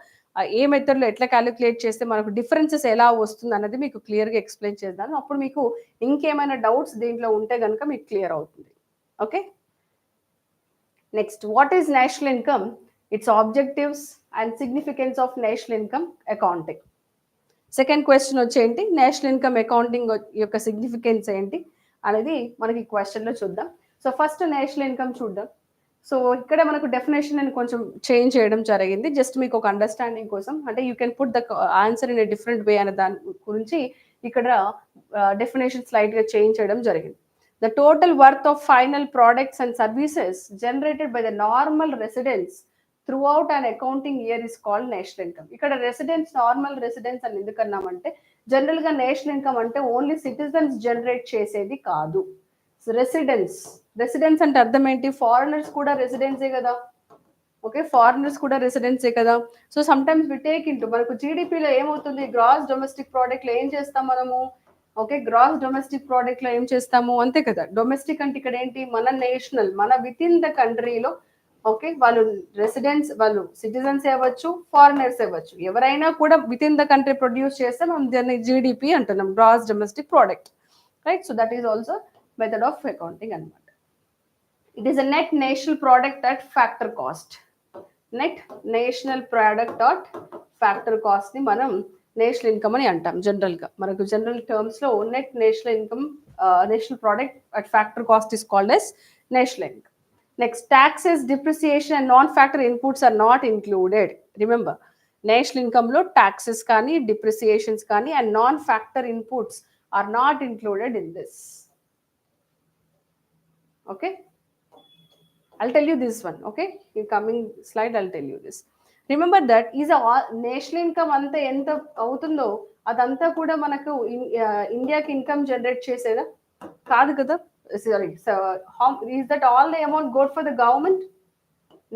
ఏ మెథడ్లో ఎట్లా క్యాలిక్యులేట్ చేస్తే మనకు డిఫరెన్సెస్ ఎలా వస్తుంది అన్నది మీకు క్లియర్గా ఎక్స్ప్లెయిన్ చేద్దాను. అప్పుడు మీకు ఇంకేమైనా డౌట్స్ దీంట్లో ఉంటే కనుక మీకు క్లియర్ అవుతుంది. Okay, next, what is national income, its objectives and significance of national income accounting. Second question వచ్చేంటి, నేషనల్ ఇన్కమ్ అకౌంటింగ్ యొక్క సిగ్నిఫికెన్స్ ఏంటి అనేది మనకి క్వశ్చన్లో చూద్దాం. సో ఫస్ట్ నేషనల్ ఇన్కమ్ చూద్దాం. సో ఇక్కడ మనకు డెఫినేషన్ అని కొంచెం చేంజ్ చేయడం జరిగింది, జస్ట్ మీకు ఒక అండర్స్టాండింగ్ కోసం. అంటే you can put the answer in a different way అనే దాని గురించి ఇక్కడ డెఫినేషన్ స్లైట్గా చేంజ్ చేయడం జరిగింది. The total worth of final products and services generated by the normal residents throughout an accounting year is called national income. ఇక్కడ residence, normal residence అని ఎందుకన్నామంటే జనరల్గా national income అంటే ఓన్లీ సిటిజన్స్ జనరేట్ చేసేది కాదు. Residence అంటే అర్థం ఏంటి? ఫారినర్స్ కూడా రెసిడెన్సే కదా. ఓకే, ఫారినర్స్ కూడా రెసిడెన్సే కదా. So sometimes we take into మనకు జీడిపిలో ఏమవుతుంది, గ్రాస్ డొమెస్టిక్ ప్రోడక్ట్లో ఏం చేస్తాం మనము? ఓకే, గ్రాస్ డొమెస్టిక్ ప్రోడక్ట్లో ఏం చేస్తాము, అంతే కదా. డొమెస్టిక్ అంటే ఇక్కడ ఏంటి, మన నేషనల్, మన విత్ ఇన్ ద కంట్రీలో, ఓకే, వాళ్ళు రెసిడెన్స్, వాళ్ళు సిటిజన్స్ అవ్వచ్చు, ఫారినర్స్ అవ్వచ్చు, ఎవరైనా కూడా within the country produce చేస్తే మనం దాన్ని జీడిపి అంటున్నాం, gross domestic product, right. So that is also method of accounting అనమాట. It is a net national product at factor cost. Net national product at factor cost ని మనం national income అని అంటాం. జనరల్గా మనకు జనరల్ టర్మ్స్లో net national income, national product at factor cost is called as national income. Next, taxes, depreciation and non-factor inputs are not included. Remember, national ఇన్కమ్లో taxes కానీ, depreciations కానీ and non-factor inputs are not included in this. Okay, I'll tell you this one. Okay, in coming slide I'll tell you this. Remember that is national ఇన్కమ్ అంతా ఎంత అవుతుందో అదంతా కూడా మనకు ఇండియాకి ఇన్కమ్ జనరేట్ చేసేదా కాదు కదా. Sorry, is that all the amount goed for the government?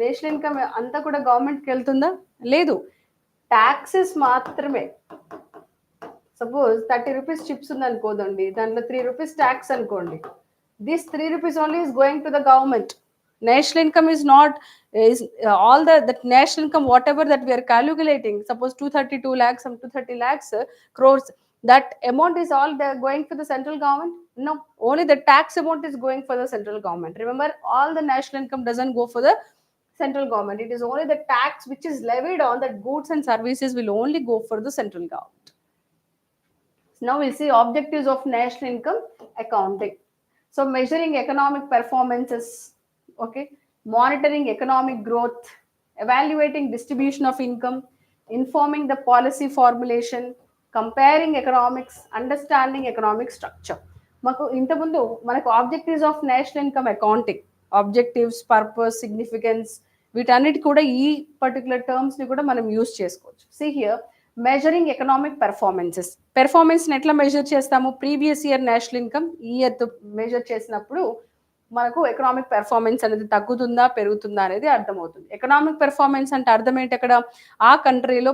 నేషనల్ ఇన్కమ్ అంతా కూడా గవర్నమెంట్కి వెళ్తుందా? లేదు, ట్యాక్సెస్ మాత్రమే. సపోజ్ 30 రూపీస్ చిప్స్ ఉంది అనుకోదండి, దాంట్లో 3 రూపీస్ ట్యాక్స్ అనుకోండి. This 3 rupees only is going to the government. National income is not all that national income, whatever that we are calculating, suppose 232 lakhs, some 230 lakhs crores, that amount is all going for the central government? No, only the tax amount is going for the central government. Remember, all the national income doesn't go for the central government. It is only the tax which is levied on that goods and services will only go for the central government. Now we see objectives of national income accounting. So measuring economic performances, okay, monitoring economic growth, evaluating distribution of income, informing the policy formulation, comparing economics, understanding economic structure. మాకు ఇంతకుముందు మనకు objectives of national income accounting, objectives, purpose, significance, వీటన్నిటి కూడా ఈ particular టర్మ్స్ని కూడా మనం use చేసుకోవచ్చు. See here, measuring economic పెర్ఫార్మెన్స్ని ఎట్లా మెజర్ చేస్తాము? ప్రీవియస్ ఇయర్ నేషనల్ ఇన్కమ్ ఈ ఇయర్తో మెజర్ చేసినప్పుడు మనకు ఎకనామిక్ పెర్ఫార్మెన్స్ అనేది తగ్గుతుందా పెరుగుతుందా అనేది అర్థమవుతుంది. ఎకనామిక్ పెర్ఫార్మెన్స్ అంటే అర్థం ఏంటి అక్కడ? ఆ కంట్రీలో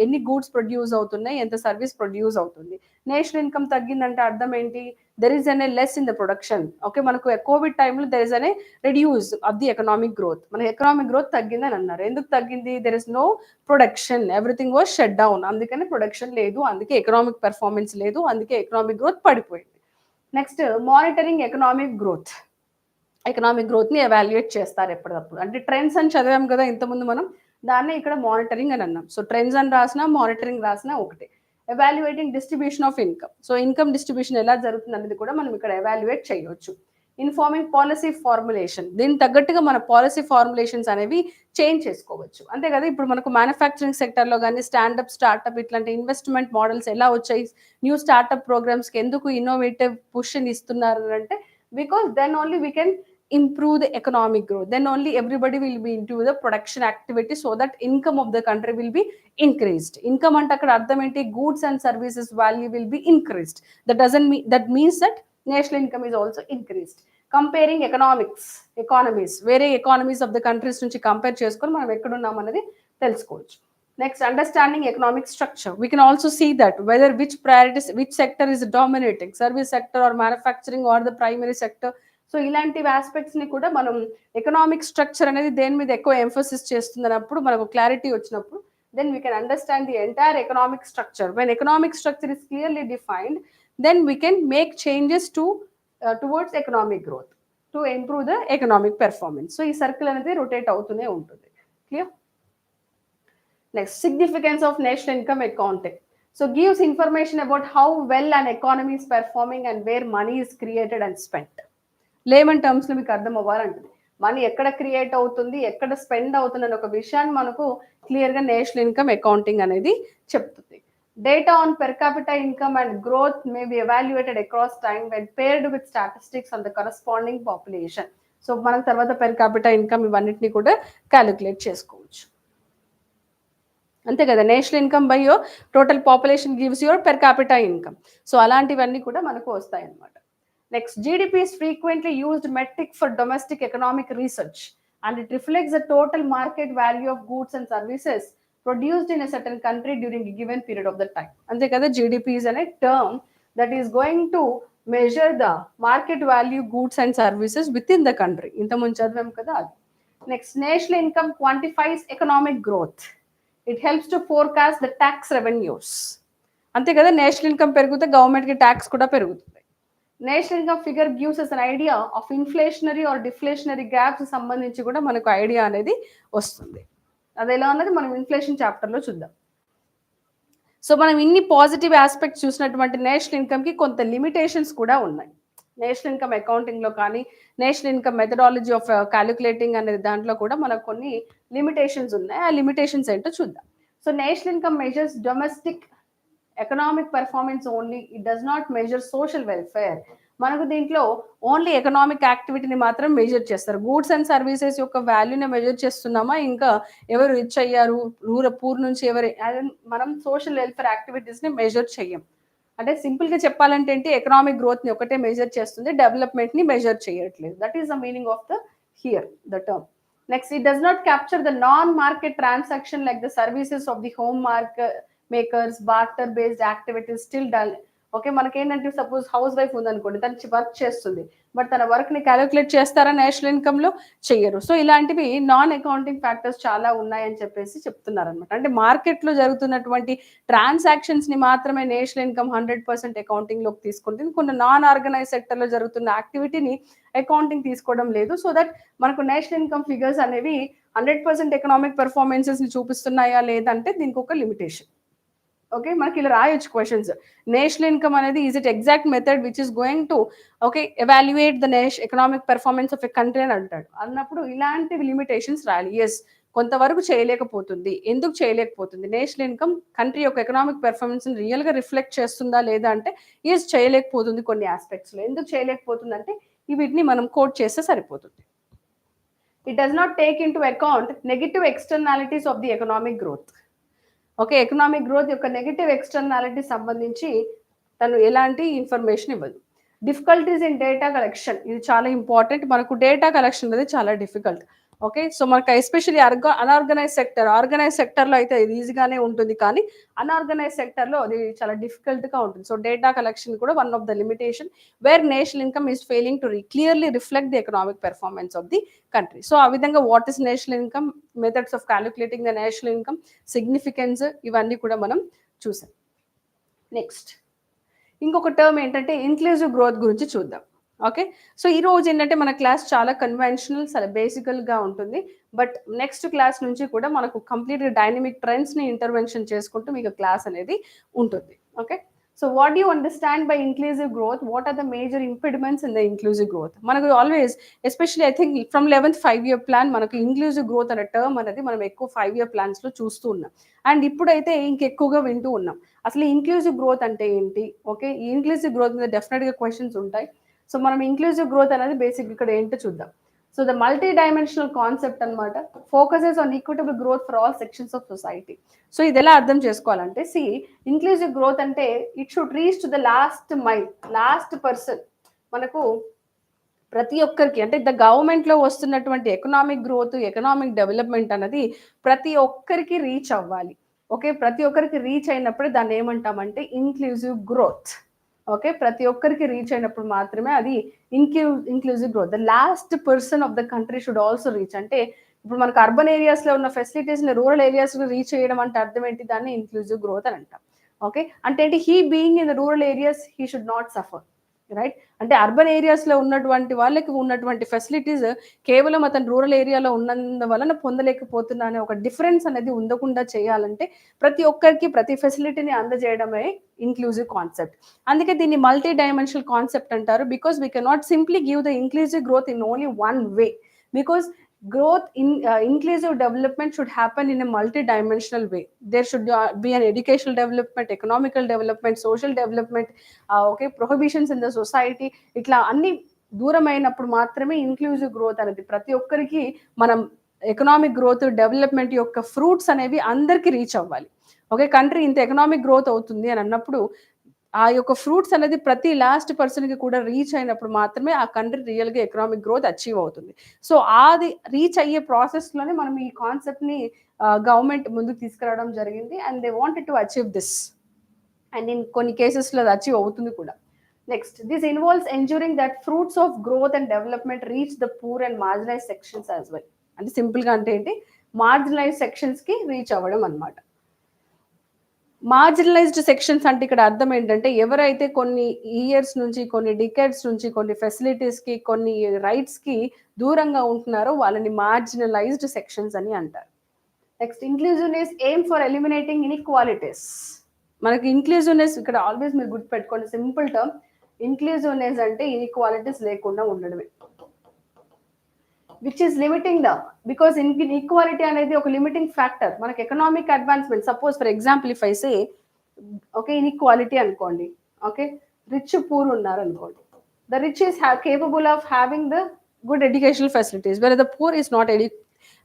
ఎన్ని గూడ్స్ ప్రొడ్యూస్ అవుతున్నాయి, ఎంత సర్వీస్ ప్రొడ్యూస్ అవుతుంది. నేషనల్ ఇన్కమ్ తగ్గిందంటే అర్థం ఏంటి? There is an a less in the production. Okay, మనకు కోవిడ్ టైంలో there is an a reduce of the economic growth. మన ఎకనామిక్ గ్రోత్ తగ్గిందని అన్నారు. ఎందుకు తగ్గింది? There is no production, everything was shut down. అందుకని ప్రొడక్షన్ లేదు, అందుకే ఎకనామిక్ పెర్ఫార్మెన్స్ లేదు, అందుకే ఎకనామిక్ గ్రోత్ పడిపోయింది. నెక్స్ట్, మానిటరింగ్ ఎకనామిక్ గ్రోత్ని ఎవాల్యుయేట్ చేస్తారు ఎప్పటికప్పుడు. అంటే ట్రెండ్స్ అని చదివాం కదా ఇంతకుముందు మనం, దాన్నే ఇక్కడ మానిటరింగ్ అని అన్నాం. సో ట్రెండ్స్ అని రాసినా మానిటరింగ్ రాసినా ఒకటే. Evaluating distribution of income. So income distribution ఎలా జరుగుతుంది అనేది కూడా మనం ఇక్కడ ఎవాల్యుయేట్ చేయవచ్చు. ఇన్ఫార్మింగ్ పాలసీ ఫార్ములేషన్, దీనికి తగ్గట్టుగా మన పాలసీ ఫార్ములేషన్స్ అనేవి చేంజ్ చేసుకోవచ్చు. అంతే కదా, ఇప్పుడు మనకు మ్యానుఫ్యాక్చరింగ్ సెక్టర్లో కానీ స్టార్టప్ ఇట్లాంటి ఇన్వెస్ట్మెంట్ మోడల్స్ ఎలా వచ్చాయి, న్యూ స్టార్టప్ ప్రోగ్రామ్స్కి ఎందుకు ఇన్నోవేటివ్ పుష్ని ఇస్తున్నారు అంటే, because then only we can improve the economic growth, then only everybody will be into the production activity, so that income of the country will be increased. Income ante akkada ardham enti, goods and services value will be increased. That means that national income is also increased. Comparing economies, వేరే economies of the countries నుంచి compare చేసుకొని మనం ఎక్కడున్నాం అనేది తెలుసుకోవచ్చు. Next, understanding economic structure. We can also see that whether which sector is dominating, service sector or manufacturing or the primary sector. So ఇలాంటి aspects ని కూడా మనం ఎకనామిక్ స్ట్రక్చర్ అనేది దేని మీద ఎక్కువ ఎంఫోసిస్ చేస్తున్నప్పుడు, మనకు క్లారిటీ వచ్చినప్పుడు, then we can understand the entire economic structure. When economic structure is clearly defined, then we can make changes towards economic growth to improve the economic performance. So ఈ circle అనేది rotate అవుతూనే ఉంటుంది. Clear? Next, significance of national income accounting. So gives information about how well an economy is performing and where money is created and spent. Layman terms లో మీకు అర్థం అవ్వాలంటుంది, money ఎక్కడ create అవుతుంది, ఎక్కడ స్పెండ్ అవుతుంది అనే ఒక విషయాన్ని మనకు క్లియర్ గా నేషనల్ ఇన్కమ్ అకౌంటింగ్ అనేది చెప్తుంది. Data on per capital income and growth may be evaluated across time when paired with statistics on the corresponding population. So మనం తర్వాత పెర్ క్యాపిటల్ ఇన్కమ్ ఇవన్నిటిని కూడా క్యాలిక్యులేట్ చేసుకోవచ్చు. అంతే కదా, national income by your total population gives your per capital income. So అలాంటివన్నీ కూడా మనకు వస్తాయి అన్నమాట. Next, GDP is frequently used metric for domestic economic research, and it reflects the total market value of goods and services produced in a certain country during a given period of the time. Ante kada, GDP is a term that is going to measure the market value goods and services within the country. Inta mun chadvam kada. Next, national income quantifies economic growth. It helps to forecast the tax revenues. Ante kada, national income perugute government ki tax kuda perugutundi. National income figure gives us an idea of inflationary or deflationary gaps సంబంధించి కూడా మనకు idea అనేది వస్తుంది. అది ఎలా అన్నది మనం inflation చాప్టర్లో చూద్దాం. సో మనం ఇన్ని పాజిటివ్ ఆస్పెక్ట్స్ చూసినటువంటి నేషనల్ ఇన్కమ్కి కొంత లిమిటేషన్స్ కూడా ఉన్నాయి. నేషనల్ ఇన్కమ్ అకౌంటింగ్లో కానీ, national income methodology of calculating అనే దాంట్లో కూడా మనకు కొన్ని లిమిటేషన్స్ ఉన్నాయి. ఆ లిమిటేషన్స్ ఏంటో చూద్దాం. So national income measures domestic economic performance only, it does not measure social welfare. మనకు దీంట్లో ఓన్లీ ఎకనామిక్ యాక్టివిటీని మాత్రం మెజర్ చేస్తారు. గూడ్స్ అండ్ సర్వీసెస్ యొక్క వాల్యూని మెజర్ చేస్తున్నామా, ఇంకా ఎవరు రిచ్ అయ్యారు, పూర్ నుంచి మనం సోషల్ వెల్ఫేర్ యాక్టివిటీస్ని మెజర్ చెయ్యం. అంటే సింపుల్గా చెప్పాలంటే ఏంటి, ఎకనామిక్ గ్రోత్ని ఒకటే మెజర్ చేస్తుంది, డెవలప్మెంట్ని మెజర్ చేయట్లేదు. That is the meaning of the term. Next, it does not capture the non market transaction like the services of the home market makers, barter based activities still dull. Okay, మనకేంటంటే suppose house wife ఉందనుకోండి, తను work చేస్తుంది, but తన వర్క్ని calculate చేస్తారా national ఇన్కమ్లో? చెయ్యరు. So ఇలాంటివి non accounting factors చాలా ఉన్నాయని చెప్పేసి చెప్తున్నారనమాట. అంటే మార్కెట్లో జరుగుతున్నటువంటి ట్రాన్సాక్షన్స్ని మాత్రమే నేషనల్ ఇన్కమ్ 100% అకౌంటింగ్లోకి తీసుకుంటుంది. కొన్ని నాన్ ఆర్గనైజ్ సెక్టర్లో జరుగుతున్న యాక్టివిటీని అకౌంటింగ్ తీసుకోవడం లేదు. సో దట్ మనకు నేషనల్ ఇన్కమ్ ఫిగర్స్ అనేవి 100% ఎకనామిక్ పెర్ఫార్మెన్సెస్ని చూపిస్తున్నాయా లేదంటే దీనికి ఒక లిమిటేషన్. ఓకే, మనకి ఇలా రాయొచ్చు క్వశ్చన్స్. నేషనల్ ఇన్కమ్ అనేది is it exact method which is going to evaluate the economic performance of a country అని అంటాడు. అన్నప్పుడు ఇలాంటివి లిమిటేషన్స్ రాయాలి. ఎస్, కొంతవరకు చేయలేకపోతుంది. ఎందుకు చేయలేకపోతుంది? నేషనల్ ఇన్కమ్ కంట్రీ యొక్క ఎకనామిక్ పెర్ఫార్మెన్స్ రియల్గా రిఫ్లెక్ట్ చేస్తుందా లేదా అంటే ఎస్, చేయలేకపోతుంది కొన్ని ఆస్పెక్ట్స్లో. ఎందుకు చేయలేకపోతుంది అంటే వీటిని మనం కోట్ చేస్తే సరిపోతుంది. It does not take into account negative externalities of the economic growth. Okay, economic growth యొక్క నెగటివ్ ఎక్స్టర్నాలిటీ సంబంధించి తను ఎలాంటి ఇన్ఫర్మేషన్ ఇవ్వదు. డిఫికల్టీస్ ఇన్ డేటా కలెక్షన్, ఇది చాలా ఇంపార్టెంట్. మనకు డేటా కలెక్షన్ అనేది చాలా డిఫికల్ట్. ఓకే, సో మనకు ఎస్పెషల్లీ అన్ఆర్గనైజ్ సెక్టర్, ఆర్గనైజ్ సెక్టర్లో అయితే ఇది ఈజీగానే ఉంటుంది, కానీ అన్ఆర్గనైజ్ సెక్టర్లో అది చాలా డిఫికల్ట్గా ఉంటుంది. సో డేటా కలెక్షన్ కూడా one of the limitation where national income is failing to clearly reflect the economic performance of the country. So ఆ విధంగా what is national income, methods of calculating the national income, significance, ఇవన్నీ కూడా మనం చూసాం. Next ఇంకొక term ఏంటంటే inclusive growth గురించి చూద్దాం. ఓకే, సో ఈ రోజు ఏంటంటే మన క్లాస్ చాలా కన్వెన్షనల్, చాలా బేసికల్గా ఉంటుంది. బట్ నెక్స్ట్ క్లాస్ నుంచి కూడా మనకు కంప్లీట్గా డైనమిక్ ట్రెండ్స్ని ఇంటర్వెన్షన్ చేసుకుంటూ మీకు క్లాస్ అనేది ఉంటుంది. Okay, so what you understand by inclusive growth, what are the major impediments in the inclusive growth? మనకు always especially I think from 11th 5-year plan మనకు ఇంక్లూజివ్ గ్రోత్ అనే టర్మ్ అనేది మనం ఎక్కువ 5-year ప్లాన్స్లో చూస్తూ ఉన్నాం. అండ్ ఇప్పుడైతే ఇంకెక్కువగా వింటూ ఉన్నాం. అసలు ఇంక్లూజివ్ గ్రోత్ అంటే ఏంటి? ఓకే, ఈ ఇంక్లూజివ్ గ్రోత్ మీద డెఫినెట్గా క్వశ్చన్స్ ఉంటాయి. సో మనం ఇంక్లూజివ్ గ్రోత్ అనేది బేసిక్ ఇక్కడ ఏంటో చూద్దాం. So the multi dimensional concept అనమాట, focuses on equitable growth for all sections of society. So ఇది ఎలా అర్థం చేసుకోవాలంటే, ఇంక్లూజివ్ గ్రోత్ అంటే it should reach to the last mile, last person. మనకు ప్రతి ఒక్కరికి అంటే ద గవర్నమెంట్లో వస్తున్నటువంటి ఎకనామిక్ గ్రోత్, ఎకనామిక్ డెవలప్మెంట్ అనేది ప్రతి ఒక్కరికి రీచ్ అవ్వాలి. ఓకే, ప్రతి ఒక్కరికి రీచ్ అయినప్పుడు దాన్ని ఏమంటామంటే ఇంక్లూజివ్ గ్రోత్. ఓకే, ప్రతి ఒక్కరికి రీచ్ అయినప్పుడు మాత్రమే అది inclusive growth. The last person of the country should also reach. అంటే ఇప్పుడు మనకు అర్బన్ ఏరియాస్లో ఉన్న ఫెసిలిటీస్ని రూరల్ ఏరియాస్లో రీచ్ చేయడం అంటే అర్థం ఏంటి? దాన్ని ఇంక్లూజివ్ గ్రోత్ అని అంటాం. ఓకే, అంటే ఏంటి? He being in the rural areas he should not suffer, right? అంటే అర్బన్ ఏరియాస్లో ఉన్నటువంటి వాళ్ళకి ఉన్నటువంటి ఫెసిలిటీస్ కేవలం అతను రూరల్ ఏరియాలో ఉన్నందు వలన పొందలేకపోతున్నా అనే ఒక డిఫరెన్స్ అనేది ఉండకుండా చేయాలంటే ప్రతి ఒక్కరికి ప్రతి ఫెసిలిటీని అందజేయడమే ఇంక్లూజివ్ కాన్సెప్ట్. అందుకే దీన్ని మల్టీ డైమెన్షనల్ కాన్సెప్ట్ అంటారు. Because we cannot simply give the inclusive growth in only one way. Because growth in inclusive development should happen in a multi-dimensional way. There should be an educational development, economical development, social development, okay, prohibitions in the society. ఇట్లా అన్ని దూరమైనప్పుడు మాత్రమే inclusive growth అనేది ప్రతి ఒక్కరికి మనం economic growth, development యొక్క fruits అనేవి అందరికీ రీచ్ అవ్వాలి. ఓకే, కంట్రీ ఇంత ఎకనామిక్ గ్రోత్ అవుతుంది అని అన్నప్పుడు ఆ యొక్క ఫ్రూట్స్ అనేది ప్రతి లాస్ట్ పర్సన్కి కూడా రీచ్ అయినప్పుడు మాత్రమే ఆ కంట్రీ రియల్గా ఎకనామిక్ గ్రోత్ అచీవ్ అవుతుంది. సో అది రీచ్ అయ్యే ప్రాసెస్లోనే మనం ఈ కాన్సెప్ట్ని గవర్నమెంట్ ముందుకు తీసుకురావడం జరిగింది. And they wanted to achieve this, and in కొన్ని కేసెస్లో అది అచీవ్ అవుతుంది కూడా. Next, this involves ensuring that fruits of growth and development reach the poor and marginalise sections as well. అంటే సింపుల్గా అంటే ఏంటి? మార్జినలైజ్ సెక్షన్స్కి రీచ్ అవ్వడం అనమాట. మార్జినలైజ్డ్ సెక్షన్స్ అంటే ఇక్కడ అర్థం ఏంటంటే ఎవరైతే కొన్ని ఇయర్స్ నుంచి, కొన్ని డికేడ్స్ నుంచి, కొన్ని ఫెసిలిటీస్కి, కొన్ని రైట్స్కి దూరంగా ఉంటున్నారో వాళ్ళని మార్జినలైజ్డ్ సెక్షన్స్ అని అంటారు. Next, inclusiveness aim for eliminating inequalities. మనకి ఇంక్లూజివ్నెస్ ఇక్కడ ఆల్వేస్ మీరు గుర్తుపెట్టుకోండి, సింపుల్ టర్మ్. ఇంక్లూజివ్నెస్ అంటే ఇన్ఈక్వాలిటీస్ లేకుండా ఉండడమే, which is limiting the, because equality అనేది ఒక లిమిటింగ్ ఫ్యాక్టర్ మనకి economic advancement. Suppose for example if I say, okay, inequality అనుకోండి. ఓకే, రిచ్ పూర్ ఉన్నారు అనుకోండి. The rich is capable of having the good educational facilities, where the poor is not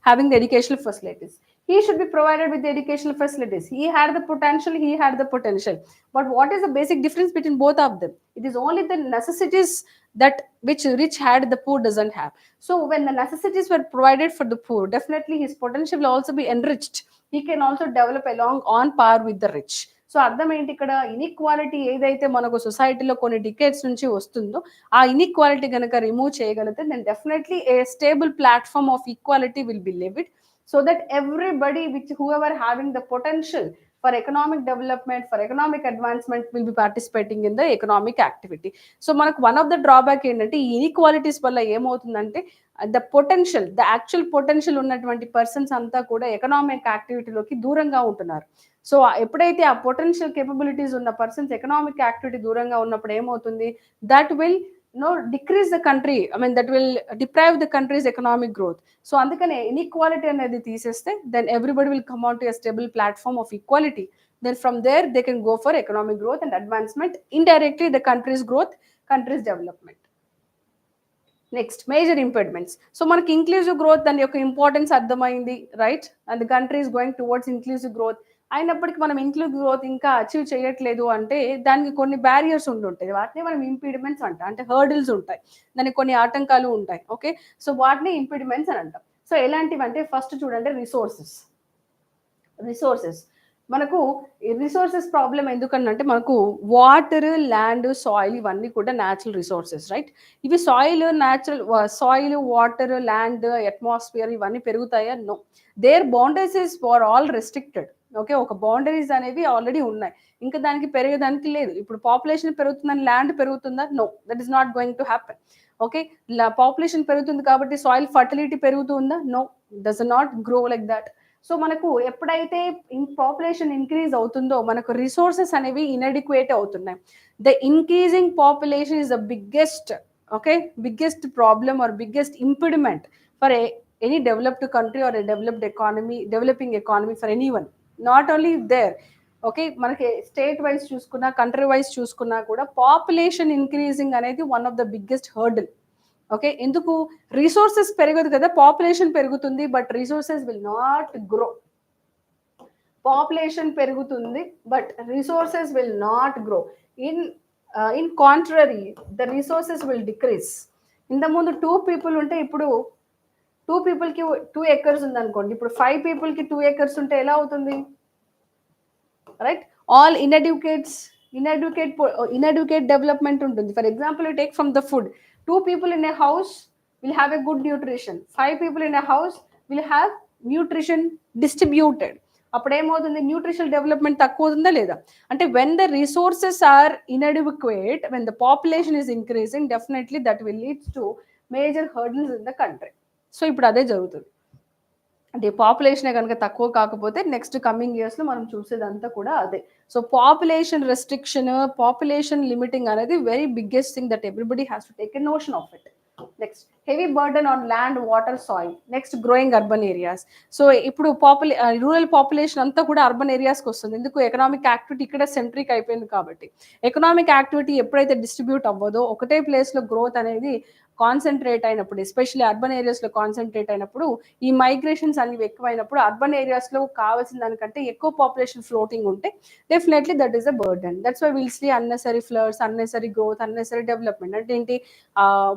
having the educational facilities. He should be provided with the educational facilities. He had the potential, he had the potential. But what is the basic difference between both of them? It is only the necessities that which rich had, the poor doesn't have. So when the necessities were provided for the poor, definitely his potential will also be enriched. He can also develop along on par with the rich. So అర్థం ఏంటి? ఇక్కడ inequality ఏదైతే మనకు సొసైటీలో కొన్ని decades నుంచి వస్తుందో ఆ ఇన్ఈక్వాలిటీ కనుక రిమూవ్ చేయగలిగితే then definitely a stable platform of equality will be lived, so that everybody which whoever having the potential for economic development, for economic advancement will be participating in the economic activity. So మనకు one of the drawback ఏంటంటే ఈ inequalities వల్ల ఏమవుతుందంటే the potential, the actual potential ఉన్నటువంటి persons అంతా కూడా economic యాక్టివిటీలోకి దూరంగా ఉంటున్నారు. సో ఎప్పుడైతే ఆ పొటెన్షియల్ కేపబిలిటీస్ ఉన్న పర్సన్స్ ఎకనామిక్ యాక్టివిటీ దూరంగా ఉన్నప్పుడు ఏమవుతుంది? That will decrease the country, I mean that will deprive the country's economic growth. So అందుకనే inequality అనేది తీసేస్తే then everybody will come on to a stable platform of equality. Then from there they can go for economic growth and advancement, indirectly the country's growth, country's development. Next, major impediments. So మనకి inclusive growth దాని యొక్క importance అర్థమైంది, right? And the country is going towards inclusive growth. అయినప్పటికీ మనం inclusive growth ఇంకా achieve చేయట్లేదు అంటే దానికి కొన్ని బ్యారియర్స్ ఉండుంటాయి. వాటిని మనం ఇంపీడిమెంట్స్ అంటాం. అంటే హర్డిల్స్ ఉంటాయి. దానికి కొన్ని ఆటంకాలు ఉంటాయి. ఓకే. సో వాటిని ఇంపీడిమెంట్స్ అని అంటాం. సో ఎలాంటివంటే ఫస్ట్ చూడండి రిసోర్సెస్ మనకు రిసోర్సెస్ ప్రాబ్లం ఎందుకనంటే మనకు వాటర్, ల్యాండ్, సాయిల్ ఇవన్నీ కూడా న్యాచురల్ రిసోర్సెస్ రైట్. ఇవి సాయిల్, వాటర్, ల్యాండ్, అట్మాస్ఫియర్ ఇవన్నీ పెరుగుతాయా? No. There boundaries for all restricted. Okay. ఒక బౌండరీస్ అనేవి ఆల్రెడీ ఉన్నాయి. ఇంకా దానికి పెరిగేదానికి లేదు. ఇప్పుడు పాపులేషన్ పెరుగుతుందని ల్యాండ్ పెరుగుతుందా? No, that is not going to happen. Okay. Population పెరుగుతుంది కాబట్టి సాయిల్ ఫర్టిలిటీ పెరుగుతుందా? No, does not grow like that. So మనకు ఎప్పుడైతే పాపులేషన్ ఇంక్రీజ్ అవుతుందో మనకు రిసోర్సెస్ అనేవి ఇన్అడిక్వేట్ అవుతున్నాయి. The increasing population is the biggest problem or biggest impediment for any developed country or developing economy for any one, not only there. Okay. మనకి state wise చూసుకున్నా, country wise చూసుకున్నా కూడా population increasing అనేది one of the biggest hurdle. Okay. ఎందుకు? Resources పెరగదు కదా, population పెరుగుతుంది but resources will not grow. Population పెరుగుతుంది but resources will not grow. In contrary the resources will decrease. ఇంతకుముందు 2 పీపుల్ ఉంటే ఇప్పుడు 2 పీపుల్కి 2 acres ఉంది అనుకోండి, ఇప్పుడు 5 పీపుల్కి 2 acres ఉంటే ఎలా అవుతుంది? రైట్. ఆల్ inadequate development ఉంటుంది. For example you take from the food. 2 people in a house will have a good nutrition. 5 people in a house will have nutrition distributed. అప్పుడు ఏమవుతుంది? న్యూట్రిషనల్ డెవలప్మెంట్ తక్కువ అవుతుందా లేదా? అంటే when the resources are inadequate, when the population is increasing, definitely that will lead to major hurdles in the country. So ఇప్పుడు అదే జరుగుతుంది. అంటే పాపులేషన్ కనుక తక్కువ కాకపోతే నెక్స్ట్ కమింగ్ ఇయర్స్లో మనం చూసేదంతా కూడా అదే. So population restriction, population limiting అనేది very biggest thing that everybody has to take a notion of it. Next heavy burden on land, water, soil. Next growing urban areas. So ఇప్పుడు rural population అంతా కూడా urban ఏరియాస్కి వస్తుంది. ఎందుకు? Economic activity ఇక్కడ centric అయిపోయింది కాబట్టి. Economic activity ఎప్పుడైతే distribute అవ్వదో, ఒకటే ప్లేస్లో గ్రోత్ అనేది కాన్సన్ట్రేట్ అయినప్పుడు, ఎస్పెషల్లీ అర్బన్ ఏరియాస్లో కాన్సన్ట్రేట్ అయినప్పుడు, ఈ మైగ్రేషన్స్ అనేవి ఎక్కువైనప్పుడు అర్బన్ ఏరియాస్లో కావాల్సిన దానికంటే ఎక్కువ పాపులేషన్ ఫ్లోటింగ్ ఉంటే definitely that is a burden. That's why will see unnecessary floods, unnecessary growth, unnecessary development. అంటే ఏంటి?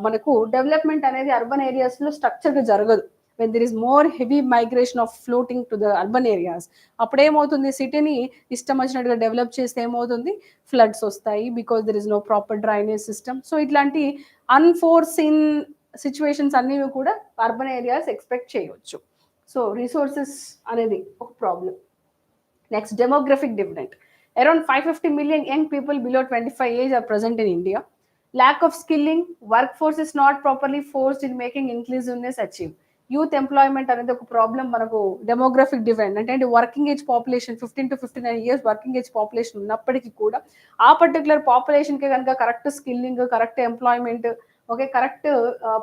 మనకు డెవలప్మెంట్ అనేది అర్బన్ ఏరియాస్లో స్ట్రక్చర్గా జరగదు. when there is more heavy migration of floating to the urban areas, అప్పుడేమవుతుంది? సిటీని ఇష్టం వచ్చినట్టుగా డెవలప్ చేస్తే ఏమవుతుంది? ఫ్లడ్స్ వస్తాయి, because there is no proper drainage system. So ఇట్లాంటి అన్ఫోర్సిన్ సిచ్యువేషన్స్ అన్నీ కూడా అర్బన్ ఏరియాస్ ఎక్స్పెక్ట్ చేయవచ్చు. సో రిసోర్సెస్ అనేది ఒక problem. Next demographic dividend. Around 550 million young people below 25 age are present in India. Lack of skilling, workforce is not properly forced in making inclusiveness achieved. Youth employment అనేది ఒక problem. మనకు demographic divide అంటే working age population 15 to 59 years working age population ఉన్నప్పటికీ కూడా ఆ particular పాపులేషన్కి కనుక correct skilling, correct employment, okay, correct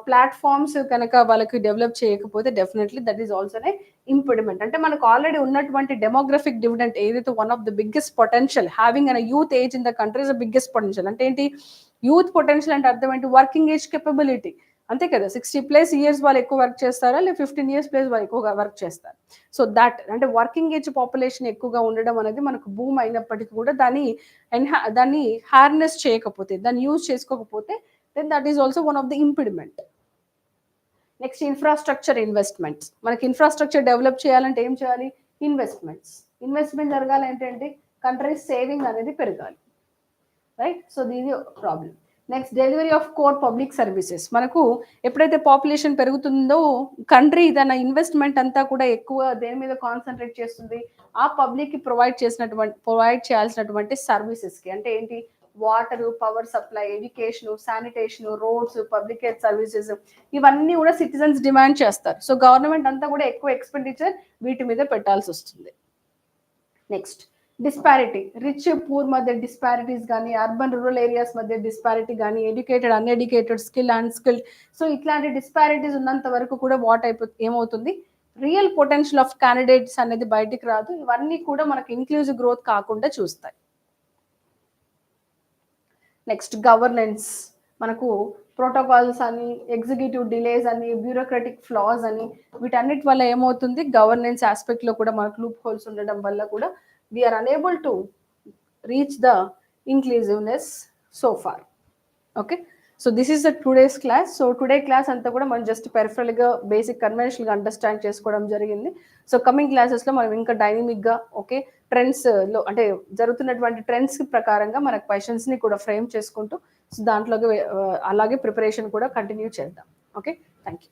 platforms కనుక వాళ్ళకి డెవలప్ చేయకపోతే definitely that is also a impediment. అంటే మనకు ఆల్రెడీ ఉన్నటువంటి డెమోగ్రఫిక్ డివిడెంట్ ఏదైతే one of the biggest potential having an youth age in the country is the biggest potential. అంటే ఏంటి? Youth potential అంటే అర్థం ఏంటి? Working age capability. అంతే కదా. 60+ years వాళ్ళు ఎక్కువ వర్క్ చేస్తారా, లేదా 15 years ప్లస్ వాళ్ళు ఎక్కువగా వర్క్ చేస్తారు. సో దట్ అంటే వర్కింగ్ ఏజ్ పాపులేషన్ ఎక్కువగా ఉండడం అనేది మనకు భూమి అయినప్పటికీ కూడా దాన్ని హార్నెస్ చేయకపోతే, దాన్ని యూజ్ చేసుకోకపోతే, then that is also one of the impediment. Next infrastructure investments. మనకి ఇన్ఫ్రాస్ట్రక్చర్ డెవలప్ చేయాలంటే ఏం చేయాలి? ఇన్వెస్ట్మెంట్ జరగాలి. ఏంటంటే కంట్రీ సేవింగ్ అనేది పెరగాలి, రైట్. సో దీని problem. Next delivery of core public services. మనకు ఎప్పుడైతే పాపులేషన్ పెరుగుతుందో కంట్రీ తన ఇన్వెస్ట్మెంట్ అంతా కూడా ఎక్కువ దేని మీద కాన్సన్ట్రేట్ చేస్తుంది? ఆ పబ్లిక్కి ప్రొవైడ్ చేయాల్సినటువంటి సర్వీసెస్కి. అంటే ఏంటి? Water, power supply, education, sanitation, roads, public health services, ఇవన్నీ కూడా సిటిజన్స్ డిమాండ్ చేస్తారు. సో గవర్నమెంట్ అంతా కూడా ఎక్కువ ఎక్స్పెండిచర్ వీటి మీద పెట్టాల్సి వస్తుంది. Next disparity. రిచ్ పూర్ మధ్య డిస్పారిటీస్ కానీ, అర్బన్ రూరల్ ఏరియాస్ మధ్య డిస్పారిటీ కానీ, educated uneducated, skill unskilled, so ఇట్లాంటి డిస్పారిటీస్ ఉన్నంత వరకు కూడా ఏమవుతుంది? రియల్ పొటెన్షియల్ ఆఫ్ క్యాండిడేట్స్ అనేది బయటికి రాదు. ఇవన్నీ కూడా మనకు ఇంక్లూజివ్ గ్రోత్ కాకుండా చూస్తాయి. Next governance. మనకు ప్రోటోకాల్స్ అని, ఎగ్జిక్యూటివ్ డిలేస్ అని, బ్యూరోక్రటిక్ ఫ్లాస్ అని, వీటన్నిటి వల్ల ఏమవుతుంది, గవర్నెన్స్ ఆస్పెక్ట్లో కూడా మనకు లూప్ హోల్స్ ఉండడం వల్ల కూడా we are unable to reach the inclusiveness so far. Okay, so this is the today's class. So today class అంతా కూడా మనం జస్ట్ పెరిఫరల్గా బేసిక్ కన్వెన్షనల్గా అండర్స్టాండ్ చేసుకోవడం జరిగింది. సో కమింగ్ క్లాసెస్లో మనం ఇంకా డైనమిక్గా ఓకే ట్రెండ్స్లో అంటే జరుగుతున్నటువంటి ట్రెండ్స్ ప్రకారంగా మన క్వశ్చన్స్ని కూడా ఫ్రేమ్ చేసుకుంటూ సో దాంట్లోకి అలాగే ప్రిపరేషన్ కూడా కంటిన్యూ చేద్దాం. Okay, thank you.